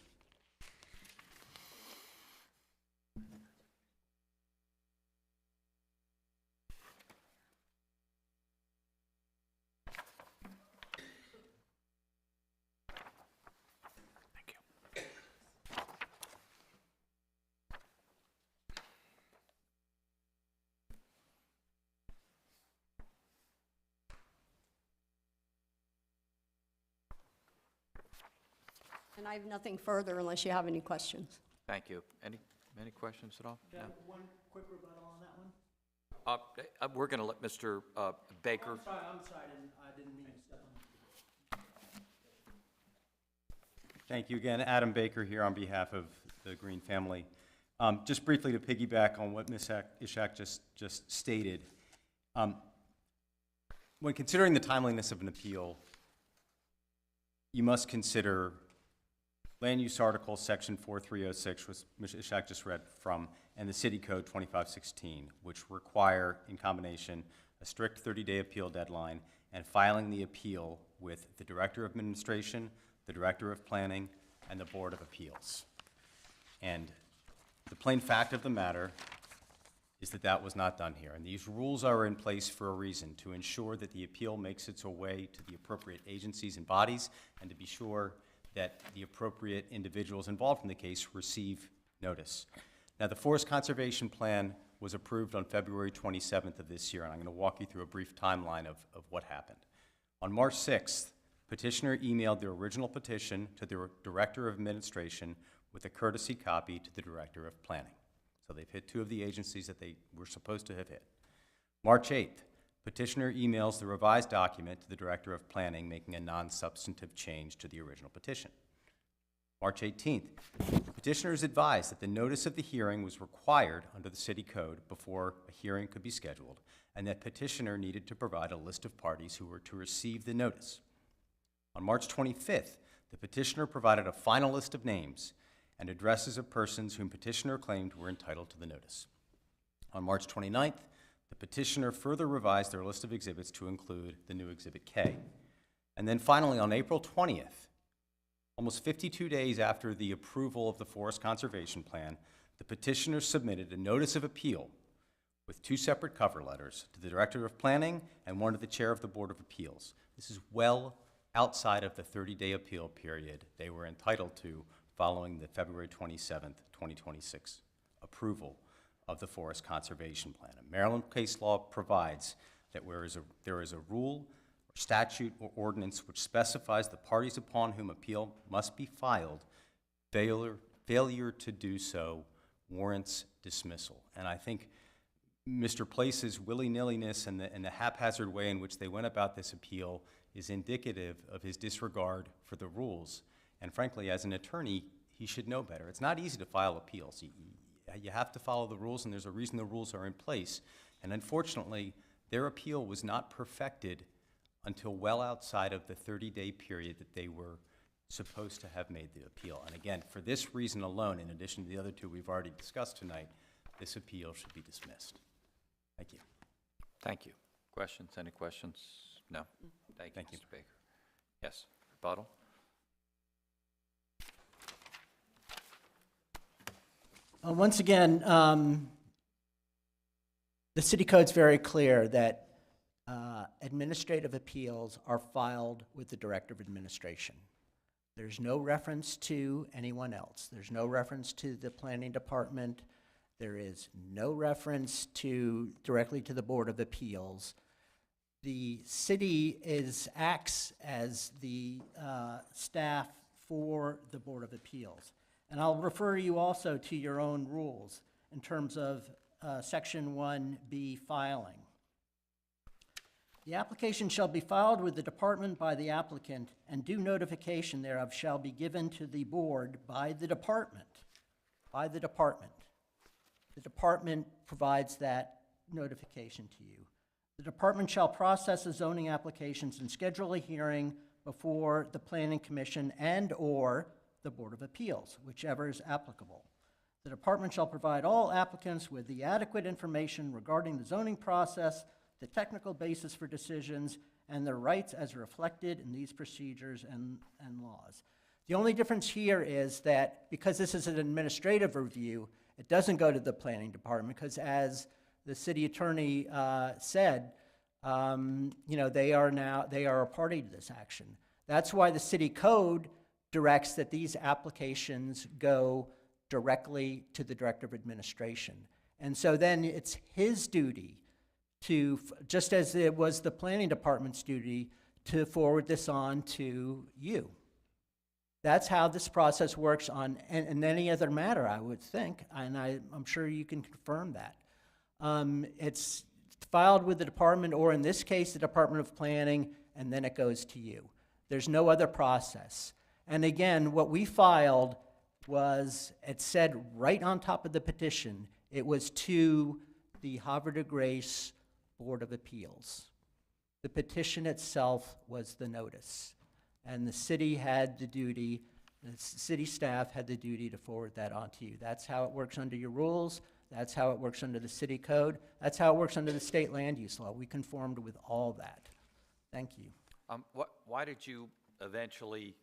And I have nothing further unless you have any questions. Thank you. Any questions at all? No? One quick rebuttal on that one? We're going to let Mr. Baker. I'm sorry, I didn't mean to step on. Thank you again. Adam Baker here on behalf of the Green family. Just briefly to piggyback on what Ms. Ishak just stated, when considering the timeliness of an appeal, you must consider Land Use Article Section 4306, which Ms. Ishak just read from, and the City Code 2516, which require, in combination, a strict 30-day appeal deadline and filing the appeal with the Director of Administration, the Director of Planning, and the Board of Appeals. And the plain fact of the matter is that that was not done here. And these rules are in place for a reason, to ensure that the appeal makes its way to the appropriate agencies and bodies, and to be sure that the appropriate individuals involved in the case receive notice. Now, the Forest Conservation Plan was approved on February 27th of this year, and I'm going to walk you through a brief timeline of what happened. On March 6th, petitioner emailed the original petition to the Director of Administration with a courtesy copy to the Director of Planning. So they've hit two of the agencies that they were supposed to have hit. March 8th, petitioner emails the revised document to the Director of Planning, making a non-substantive change to the original petition. March 18th, the petitioner is advised that the notice of the hearing was required under the City Code before a hearing could be scheduled, and that petitioner needed to provide a list of parties who were to receive the notice. On March 25th, the petitioner provided a final list of names and addresses of persons whom petitioner claimed were entitled to the notice. On March 29th, the petitioner further revised their list of exhibits to include the new Exhibit K. And then finally, on April 20th, almost 52 days after the approval of the Forest Conservation Plan, the petitioner submitted a notice of appeal with two separate cover letters to the Director of Planning and one to the Chair of the Board of Appeals. This is well outside of the 30-day appeal period they were entitled to following the February 27th, 2026 approval of the Forest Conservation Plan. And Maryland case law provides that there is a rule or statute or ordinance which specifies the parties upon whom appeal must be filed. Failure to do so warrants dismissal. And I think Mr. Place's willy-nilliness and the haphazard way in which they went about this appeal is indicative of his disregard for the rules. And frankly, as an attorney, he should know better. It's not easy to file appeals. You have to follow the rules, and there's a reason the rules are in place. And unfortunately, their appeal was not perfected until well outside of the 30-day period that they were supposed to have made the appeal. And again, for this reason alone, in addition to the other two we've already discussed tonight, this appeal should be dismissed. Thank you. Thank you. Questions? Any questions? No. Thank you, Mr. Baker. Yes, rebuttal? Once again, the City Code's very clear that administrative appeals are filed with the Director of Administration. There's no reference to anyone else. There's no reference to the Planning Department. There is no reference directly to the Board of Appeals. The city acts as the staff for the Board of Appeals. And I'll refer you also to your own rules in terms of Section 1B filing. The application shall be filed with the department by the applicant, and due notification thereof shall be given to the board by the department. By the department. The department provides that notification to you. The department shall process the zoning applications and schedule a hearing before the Planning Commission and/or the Board of Appeals, whichever is applicable. The department shall provide all applicants with the adequate information regarding the zoning process, the technical basis for decisions, and their rights as reflected in these procedures and laws. The only difference here is that because this is an administrative review, it doesn't go to the Planning Department because, as the city attorney said, they are a party to this action. That's why the City Code directs that these applications go directly to the Director of Administration. And so then it's his duty to, just as it was the Planning Department's duty, to forward this on to you. That's how this process works on, in any other matter, I would think, and I'm sure you can confirm that. It's filed with the department, or in this case, the Department of Planning, and then it goes to you. There's no other process. And again, what we filed was, it said right on top of the petition, it was to the Havre de Grace Board of Appeals. The petition itself was the notice. And the city had the duty, the city staff had the duty to forward that on to you. That's how it works under your rules. That's how it works under the city code. That's how it works under the state land use law. We conformed with all that. Thank you. Why did you eventually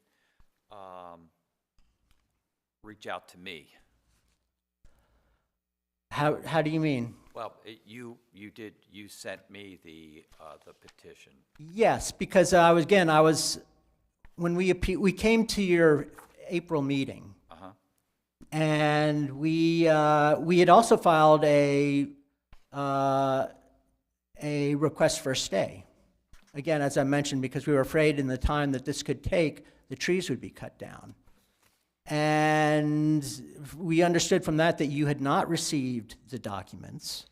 reach out to me? How do you mean? Well, you sent me the petition. Yes, because when we came to your April meeting, and we had also filed a request for a stay. Again, as I mentioned, because we were afraid in the time that this could take, the trees would be cut down. And we understood from that you had not received the documents.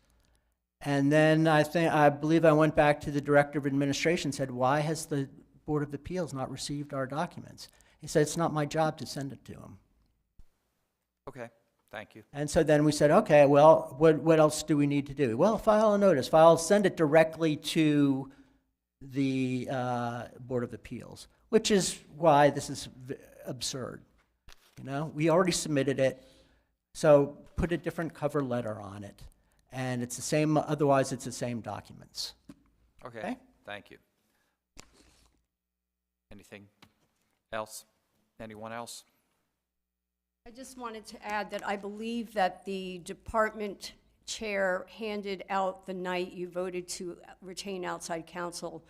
And then I believe I went back to the Director of Administration and said, why has the Board of Appeals not received our documents? He said, it's not my job to send it to them. Okay, thank you. And so then we said, okay, well, what else do we need to do? Well, file a notice. Send it directly to the Board of Appeals, which is why this is absurd. You know, we already submitted it, so put a different cover letter on it. And it's the same, otherwise it's the same documents. Okay, thank you. Anything else? Anyone else? I just wanted to add that I believe that the department chair handed out the night you voted to retain outside counsel,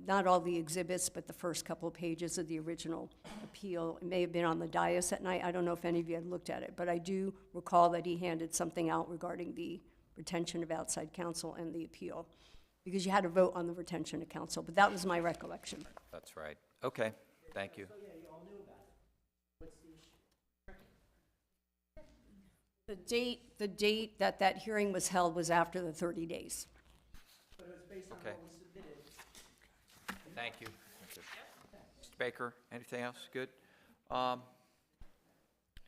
not all the exhibits, but the first couple of pages of the original appeal. It may have been on the dais that night. I don't know if any of you had looked at it, but I do recall that he handed something out regarding the retention of outside counsel and the appeal, because you had to vote on the retention of counsel, but that was my recollection. That's right. Okay, thank you. So yeah, you all knew about it. What's the issue? The date that hearing was held was after the 30 days. But it was based on Okay. what we submitted. Thank you. Mr. Baker, anything else? Good.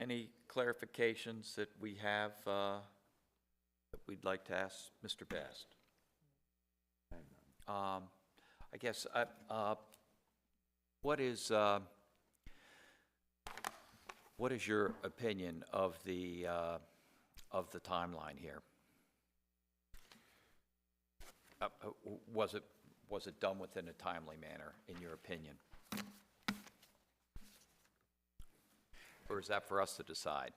Any clarifications that we have that we'd like to ask Mr. Best? I guess, what is your opinion of the timeline here? Was it done within a timely manner, in your opinion? Or is that for us to decide?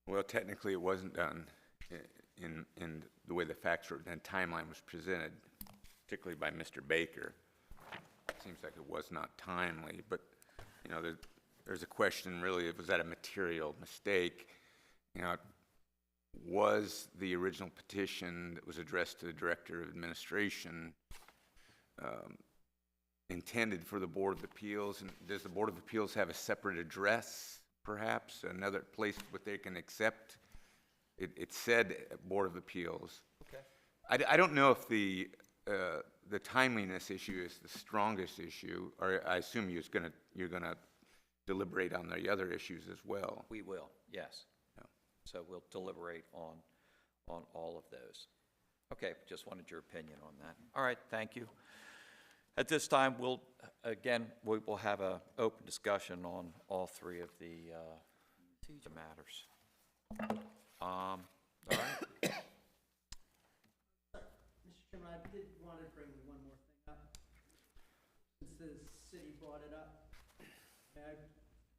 Well, technically, it wasn't done in the way the facts and timeline was presented, particularly by Mr. Baker. It seems like it was not timely, but, you know, there's a question really, was that a material mistake? You know, was the original petition that was addressed to the Director of Administration intended for the Board of Appeals? And does the Board of Appeals have a separate address, perhaps, another place where they can accept? It said Board of Appeals. Okay. I don't know if the timeliness issue is the strongest issue, or I assume you're gonna deliberate on the other issues as well. We will, yes. Yeah. So we'll deliberate on all of those. Okay, just wanted your opinion on that. All right, thank you. At this time, we will have an open discussion on all three of the matters. All right. Mr. Chairman, I did want to bring one more thing up, since the city brought it up.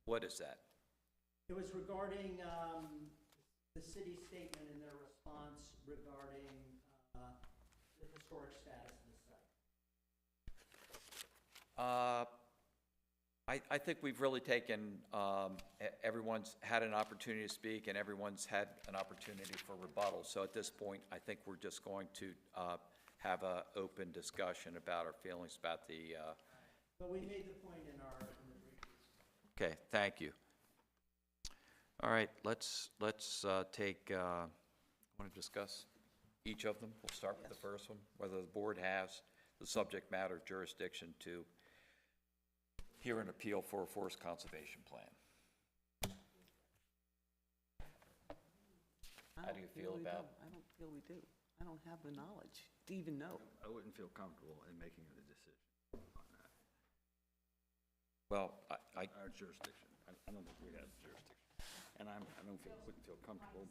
What is that? It was regarding the city statement and their response regarding the historic status of the site. I think we've really taken, everyone's had an opportunity to speak and everyone's had an opportunity for rebuttal. So at this point, I think we're just going to have an open discussion about our feelings about the But we made the point in the brief. Okay, thank you. All right, let's take, want to discuss each of them? We'll start with the first one, whether the board has the subject matter jurisdiction to hear an appeal for a forest conservation plan. How do you feel about? I don't feel we do. I don't have the knowledge to even know. I wouldn't feel comfortable in making a decision on that. Well, Our jurisdiction, I don't think we have jurisdiction. And wouldn't feel comfortable.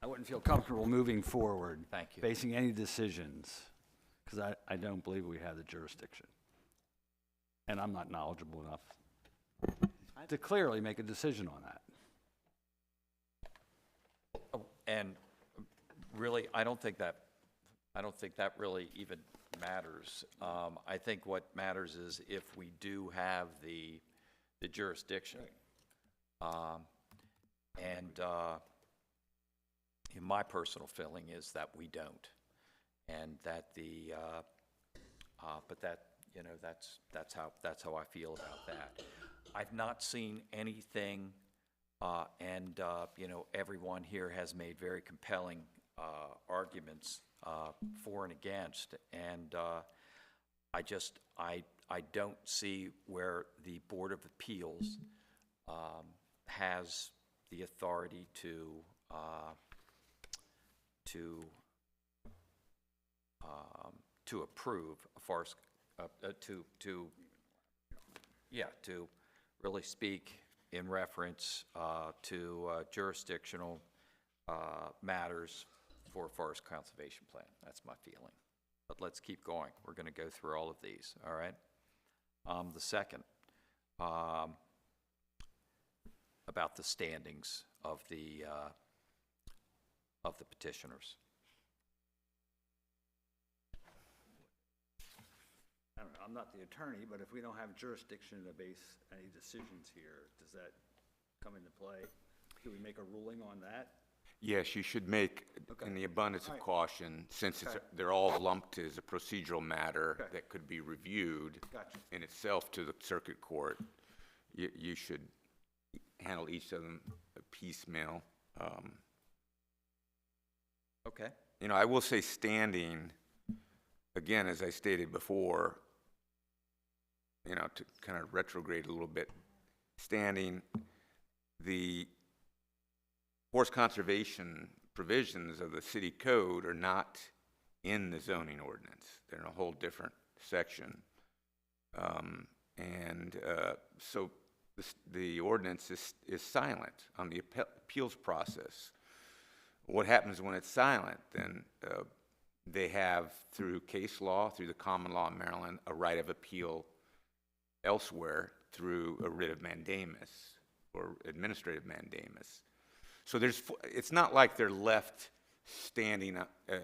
I wouldn't feel comfortable moving forward. Thank you. Facing any decisions, because I don't believe we have the jurisdiction. And I'm not knowledgeable enough to clearly make a decision on that. and really, I don't think that really even matters. I think what matters is if we do have the jurisdiction. In my personal feeling is that we don't, and that but that, you know, that's how I feel about that. I've not seen anything, you know, everyone here has made very compelling arguments for and against, and I don't see where the Board of Appeals has the authority to approve a forest, to really speak in reference to jurisdictional matters for a forest conservation plan. That's my feeling. But let's keep going. We're going to go through all of these, all right? The second, about the standings of the petitioners. I don't know, I'm not the attorney, but if we don't have jurisdiction to base any decisions here, does that come into play? Do we make a ruling on that? Yes, you should make, in the abundance of caution, since they're all lumped as a procedural matter that could be reviewed in itself to the circuit court, you should handle each of them piecemeal. Okay. You know, I will say standing, again, as I stated before, you know, to kind of retrograde a little bit, standing, the forest conservation provisions of the city code are not in the zoning ordinance. They're in a whole different section. So the ordinance is silent on the appeals process. What happens when it's silent? Then they have, through case law, through the common law in Maryland, a right of appeal elsewhere through a writ of mandamus or administrative mandamus. So it's not like they're left standing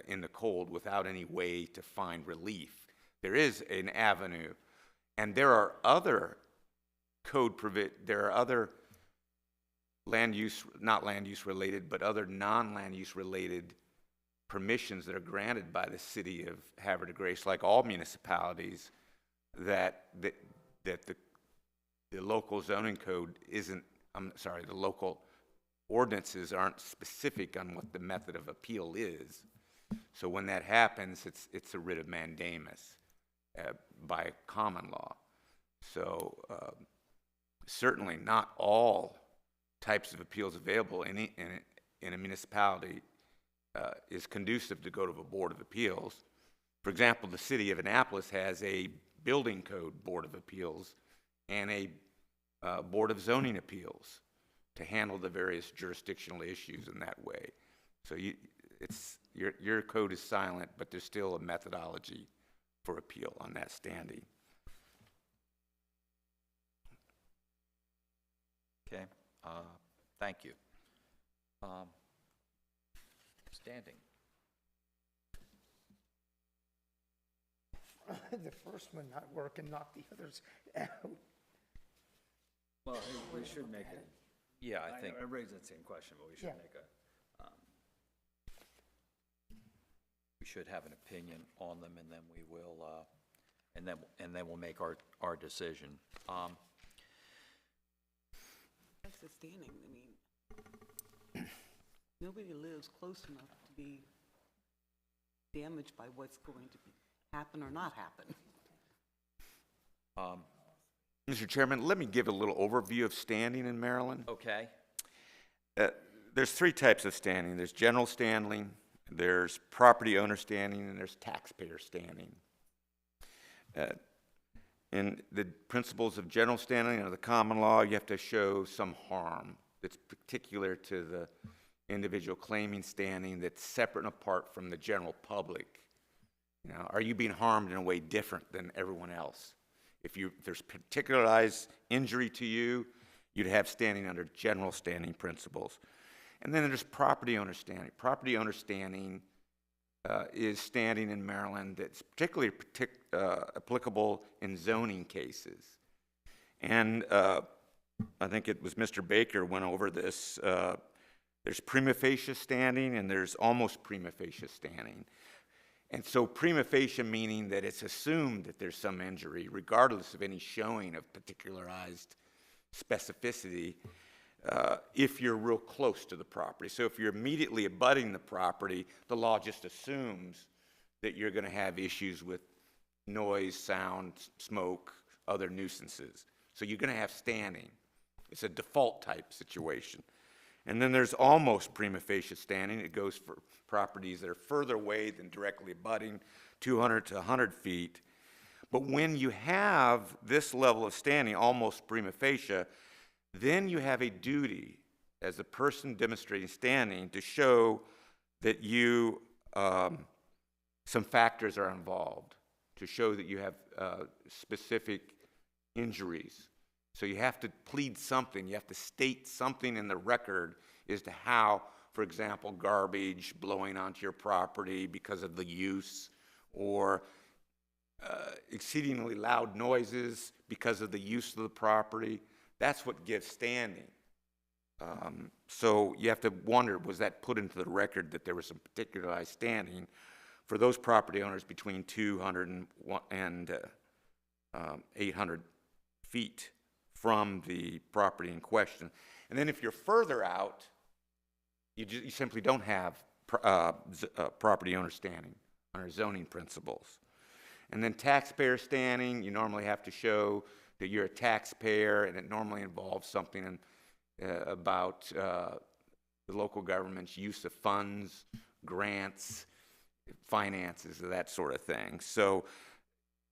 in the cold without any way to find relief. There is an avenue, and there are other there are other land use, not land use related, but other non-land use related permissions that are granted by the city of Havre de Grace, like all municipalities, that the local zoning code isn't, the local ordinances aren't specific on what the method of appeal is. So when that happens, it's a writ of mandamus by common law. So certainly not all types of appeals available in a municipality is conducive to go to a Board of Appeals. For example, the city of Annapolis has a building code Board of Appeals and a Board of Zoning Appeals to handle the various jurisdictional issues in that way. So your code is silent, but there's still a methodology for appeal on that standing. Okay. Thank you. Standing. The first one not working, knock the others out. Well, we should make it. Yeah, I know think. everybody's the same question, but we should make We should have an opinion on them, and then we will and then we'll make our decision. That's the standing, I mean, nobody lives close enough to be damaged by what's going to happen or not happen. Mr. Chairman, let me give a little overview of standing in Maryland. Okay. There's three types of standing. There's general standing, there's property owner standing, and there's taxpayer standing. In the principles of general standing under the common law, you have to show some harm that's particular to the individual claiming standing that's separate and apart from the general public. You know, are you being harmed in a way different than everyone else? If there's particularized injury to you, you'd have standing under general standing principles. And then there's property owner standing. Property owner standing is standing in Maryland that's particularly applicable in zoning cases. And I think it was Mr. Baker went over this. There's prima facie standing and there's almost prima facie standing. And so prima facie meaning that it's assumed that there's some injury, regardless of any showing of particularized specificity, if you're real close to the property. So if you're immediately abutting the property, the law just assumes that you're going to have issues with noise, sound, smoke, other nuisances. So you're going to have standing. It's a default type situation. And then there's almost prima facie standing. It goes for properties that are further away than directly abutting, 200 to 100 feet. But when you have this level of standing, almost prima facie, then you have a duty as a person demonstrating standing to show that you, some factors are involved, to show that you have specific injuries. So you have to plead something, you have to state something in the record as to how, for example, garbage blowing onto your property because of the use, or exceedingly loud noises because of the use of the property. That's what gives standing. So you have to wonder, was that put into the record that there was some particularized standing for those property owners between 200 and 800 feet from the property in question? And then if you're further out, you simply don't have property owner standing under zoning principles. And then taxpayer standing, you normally have to show that you're a taxpayer, and it normally involves something about the local government's use of funds, grants, finances, that sort of thing. So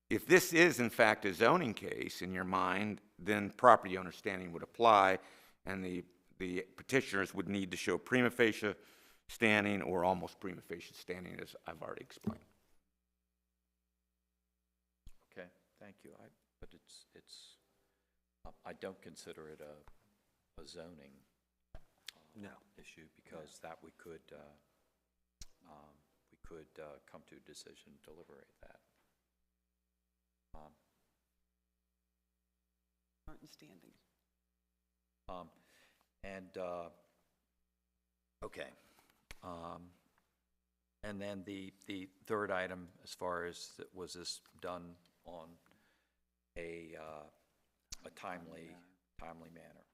if this is in fact a zoning case in your mind, then property owner standing would apply, and the petitioners would need to show prima facie standing or almost prima facie standing, as I've already explained. Okay, thank you. But I don't consider it a zoning issue, because that we could come to a decision, deliberate that. Aren't in standing. Okay. And then the third item, as far as was this done on a timely manner.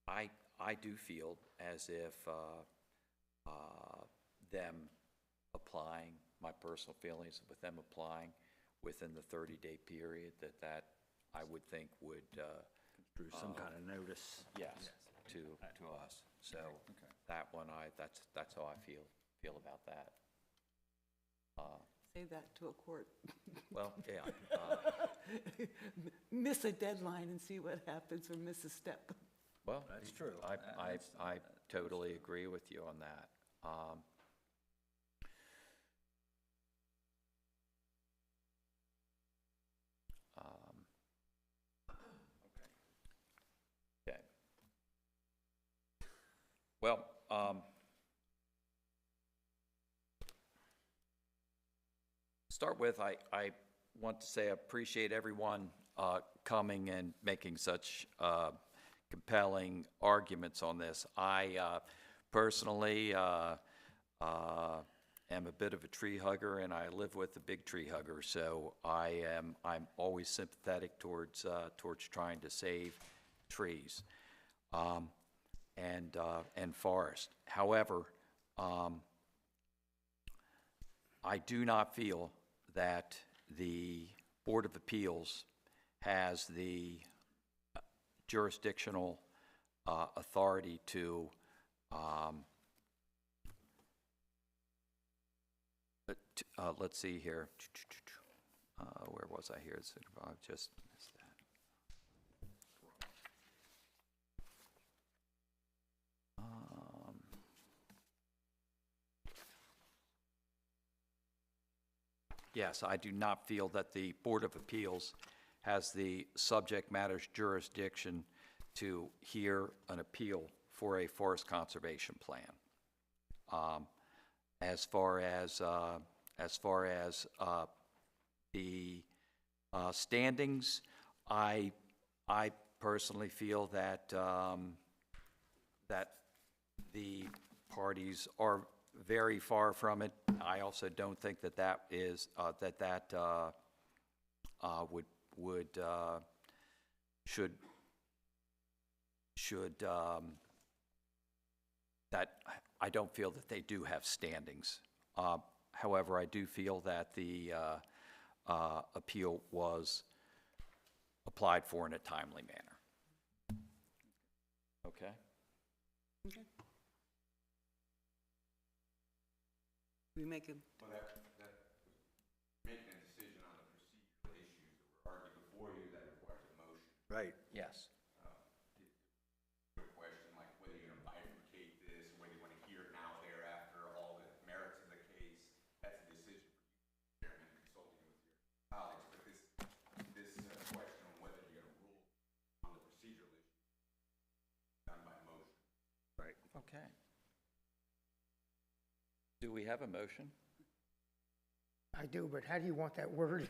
I do feel as if them applying, my personal feelings with them applying within the 30-day period, that I would think would Through some kind of notice. yes, to us. So that one, that's how I feel about that. Say that to a court. Well, yeah. Miss a deadline and see what happens, or miss a step. Well, That's true. I totally agree with you on that. Okay. Well, start with, I want to say I appreciate everyone coming and making such compelling arguments on this. I personally am a bit of a tree hugger, and I live with a big tree hugger, so I'm always sympathetic towards trying to save trees and forest. However, I do not feel that the Board of Appeals has the jurisdictional authority to let's see here. Where was I here? I just missed that. Yes, I do not feel that the Board of Appeals has the subject matter's jurisdiction to hear an appeal for a forest conservation plan. As far as the standings, I personally feel that that the parties are very far from it. I also don't think that that is that I don't feel that they do have standings. However, I do feel that the appeal was applied for in a timely manner. Okay? Okay. We make a, Well, making a decision on the procedural issues that were argued before you, that requires a motion. Right. Yes. A question like whether you're going to bifurcate this, or whether you want to hear it now, thereafter, all the merits of the case, that's a decision for you, Chairman, consulting with your colleagues. But this question on whether you're going to rule on the procedural issue done by motion. Right. Okay. Do we have a motion? I do, but how do you want that worded?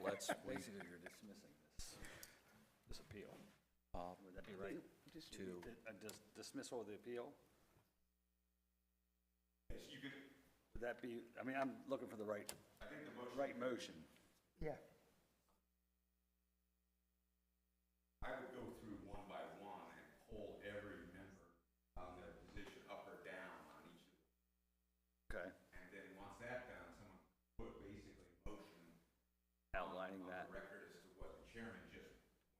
Well, Basically, you're dismissing this appeal. Would that be right? to, A dismissal of the appeal? Yes, you could, Would that be, I mean, I'm looking for the right, I think the motion. right motion. Yeah. I would go through one by one and poll every member on their position up or down on each of them. Okay. And then once that's done, someone put basically a motion Outlining on that. the record as to what the chairman just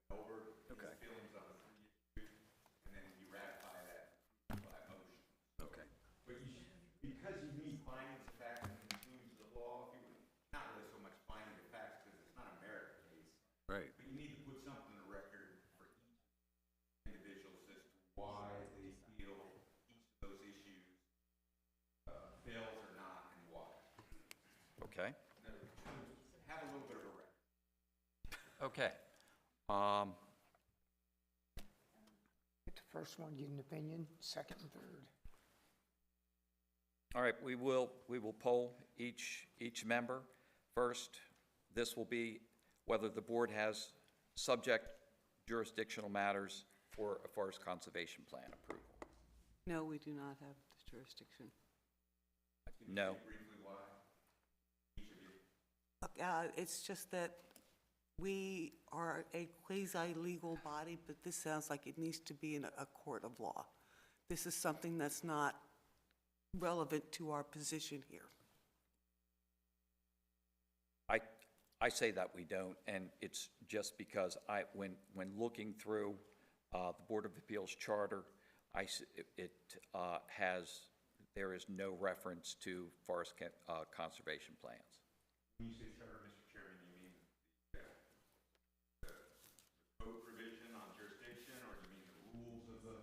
went over, Okay. his feelings on the three issues, and then you ratify that by motion. Okay. But you should, because you need findings of facts and conclusions of law, if you, not really so much finding of facts, because it's not a merit case, Right. but you need to put something in the record for each individual as to why they feel each of those issues fails or not, and why. okay? Have a little bit of a record. Okay. Get the first one, give an opinion, second and third. All right, we will poll each member. First, this will be whether the board has subject jurisdictional matters for a forest conservation plan approval. no, we do not have this jurisdiction. No. Briefly, why? Each of you. It's just that we are a quasi-legal body, but this sounds like it needs to be in a court of law. This is something that's not relevant to our position here. I say that we don't, and it's just because when looking through the Board of Appeals charter, there is no reference to forest conservation plans. When you say charter, Mr. Chairman, you mean the code provision on jurisdiction, or do you mean the rules of the,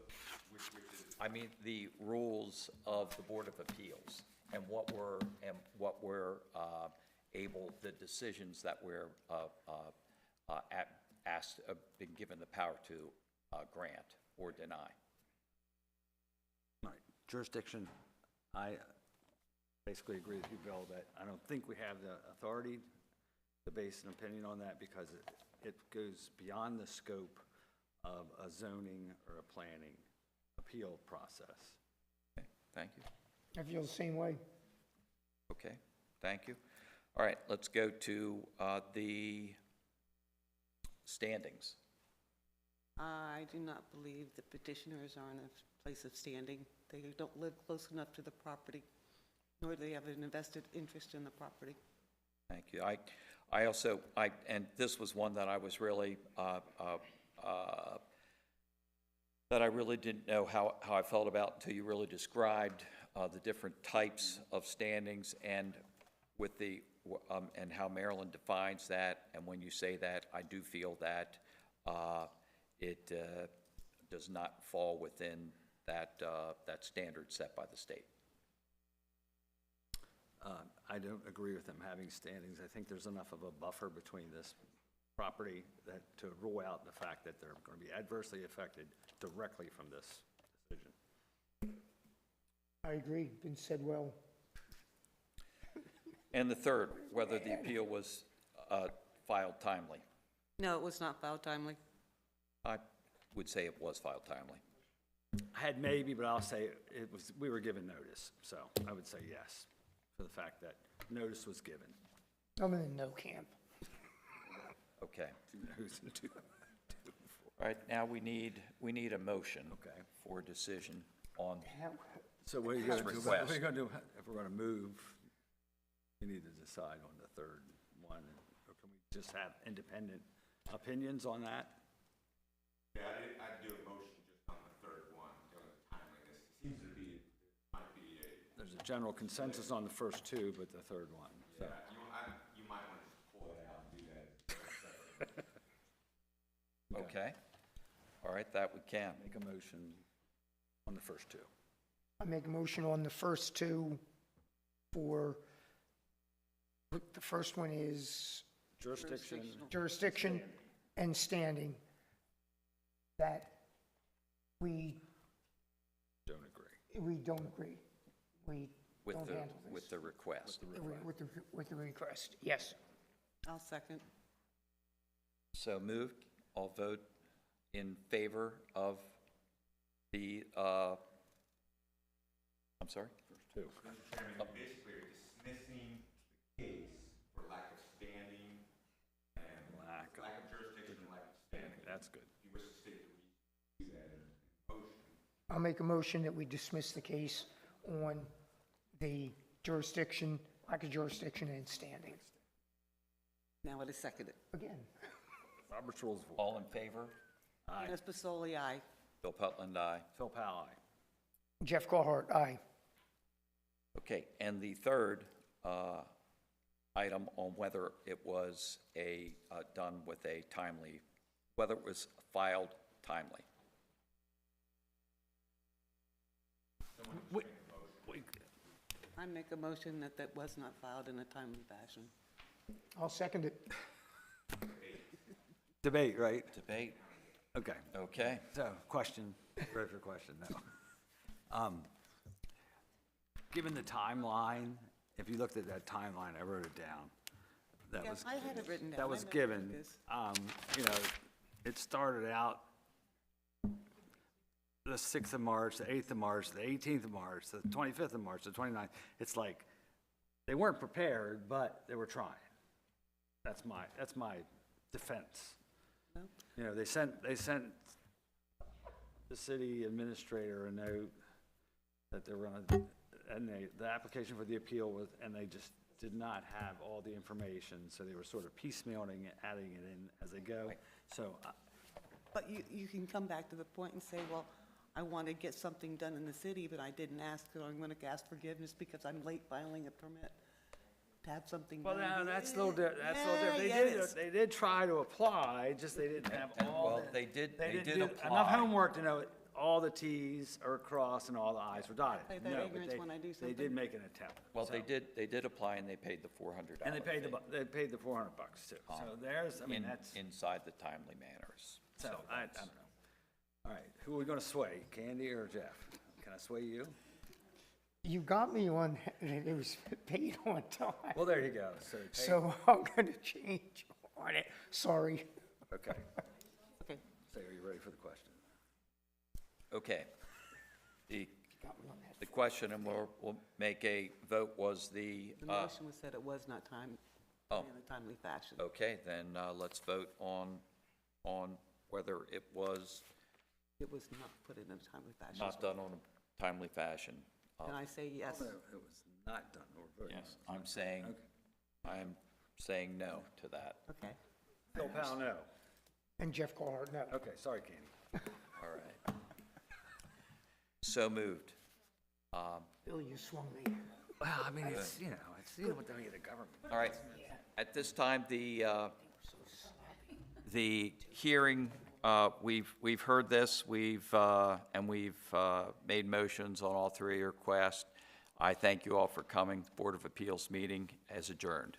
which is? I mean, the rules of the Board of Appeals and what we're able, the decisions that we're been given the power to grant or deny. All right. Jurisdiction, I basically agree with you, Bill, that I don't think we have the authority to base an opinion on that because it goes beyond the scope of a zoning or a planning appeal process. Okay, thank you. I feel the same way. Okay, thank you. All right, let's go to the standings. I do not believe the petitioners are in a place of standing. They don't live close enough to the property, nor do they have an invested interest in the property. Thank you. I also, and this was one that I was really, that I really didn't know how I felt about until you really described the different types of standings and with the, and how Maryland defines that. And when you say that, I do feel that it does not fall within that, that standard set by the state. I don't agree with them having standings. I think there's enough of a buffer between this property that, to rule out the fact that they're going to be adversely affected directly from this decision. I agree, been said well. And the third, whether the appeal was filed timely. No, it was not filed timely. I would say it was filed timely. I had maybe, but I'll say it was, we were given notice, so I would say yes, for the fact that notice was given. I'm in the no camp. Okay. Who's in two? All right, now we need a motion. Okay. For decision on, So what are you going to do? What request. are you going to do if we're going to move? You need to decide on the third one, or can we just have independent opinions on that? Yeah, I'd do a motion just on the third one, on the timeliness. It seems to be, might be a, There's a general consensus on the first two, but the third one, so. you might want to just pull it out and do that. okay. All right, that we can. Make a motion on the first two. I make a motion on the first two for, the first one is Jurisdiction, jurisdiction and standing, that we don't agree. don't agree. We With don't the, handle this. with the request. With the request, yes. I'll second. So moved, all vote in favor of the, I'm sorry? Two. Chairman, you basically are dismissing the case for lack of standing and Lack of- lack of jurisdiction, lack of standing. That's good. You wish the state to do that in motion. I'll make a motion that we dismiss the case on the jurisdiction, lack of jurisdiction and standing. Now it is seconded. Again, Robert's Rules of Order. All in favor? Aye. Ms. Basoli, aye. Bill Putland, aye. Phil Powell, aye. Jeff Carhart, aye. Okay, and the third item on whether it was done with a timely, whether it was filed timely. I make a motion that that was not filed in a timely fashion. I'll second it. Debate, right? Debate, Okay. okay. So, question, ready for question now. Given the timeline, if you looked at that timeline, I wrote it down. That Yeah, was I had it written down. That was I know given. this. You know, it started out the 6th of March, the 8th of March, the 18th of March, the 25th of March, the 29th. It's like, they weren't prepared, but they were trying. That's my defense. You know, they sent the city administrator a note that they were gonna, and the application for the appeal was, and they just did not have all the information, so they were sort of piecemealing it, adding it in as they go. So, But you can come back to the point and say, well, I want to get something done in the city, but I didn't ask, so I'm going to ask forgiveness because I'm late filing a permit to have something well, done. now, that's a little different, Yeah, yeah, it is. They did try to apply, just they didn't have all Well, the. they did didn't do enough apply. homework to know all the Ts are crossed and all the Is were dotted. Play that No, but ignorance when I do They something. did make an attempt. Well, so. they did apply and they paid the $400. And they paid fee they paid the $400 too. So there's, I mean, that's, inside the timely manners. so I don't know. All right, who are we gonna sway, Candy or Jeff? Can I sway you? You got me on, it was paid on time. Well, there you go. So, So I'm gonna change on it. Sorry. okay. Okay. So are you ready for the question? Okay. The The question, and we'll make a vote, was The motion was said it was not in a timely fashion. okay, then let's vote on whether it was It was not put in a timely fashion. not done on a timely fashion. Can I say yes? It was not done, or voted. Yes, I'm saying no to that. Okay. Phil Powell, no. And Jeff Carhart, no. Okay, sorry, Candy. All right. So moved. Bill, you swung me. Well, I mean, it's what they need the government. All right. At this time, the hearing, we've heard this, we've made motions on all three requests. I thank you all for coming. Board of Appeals meeting is adjourned.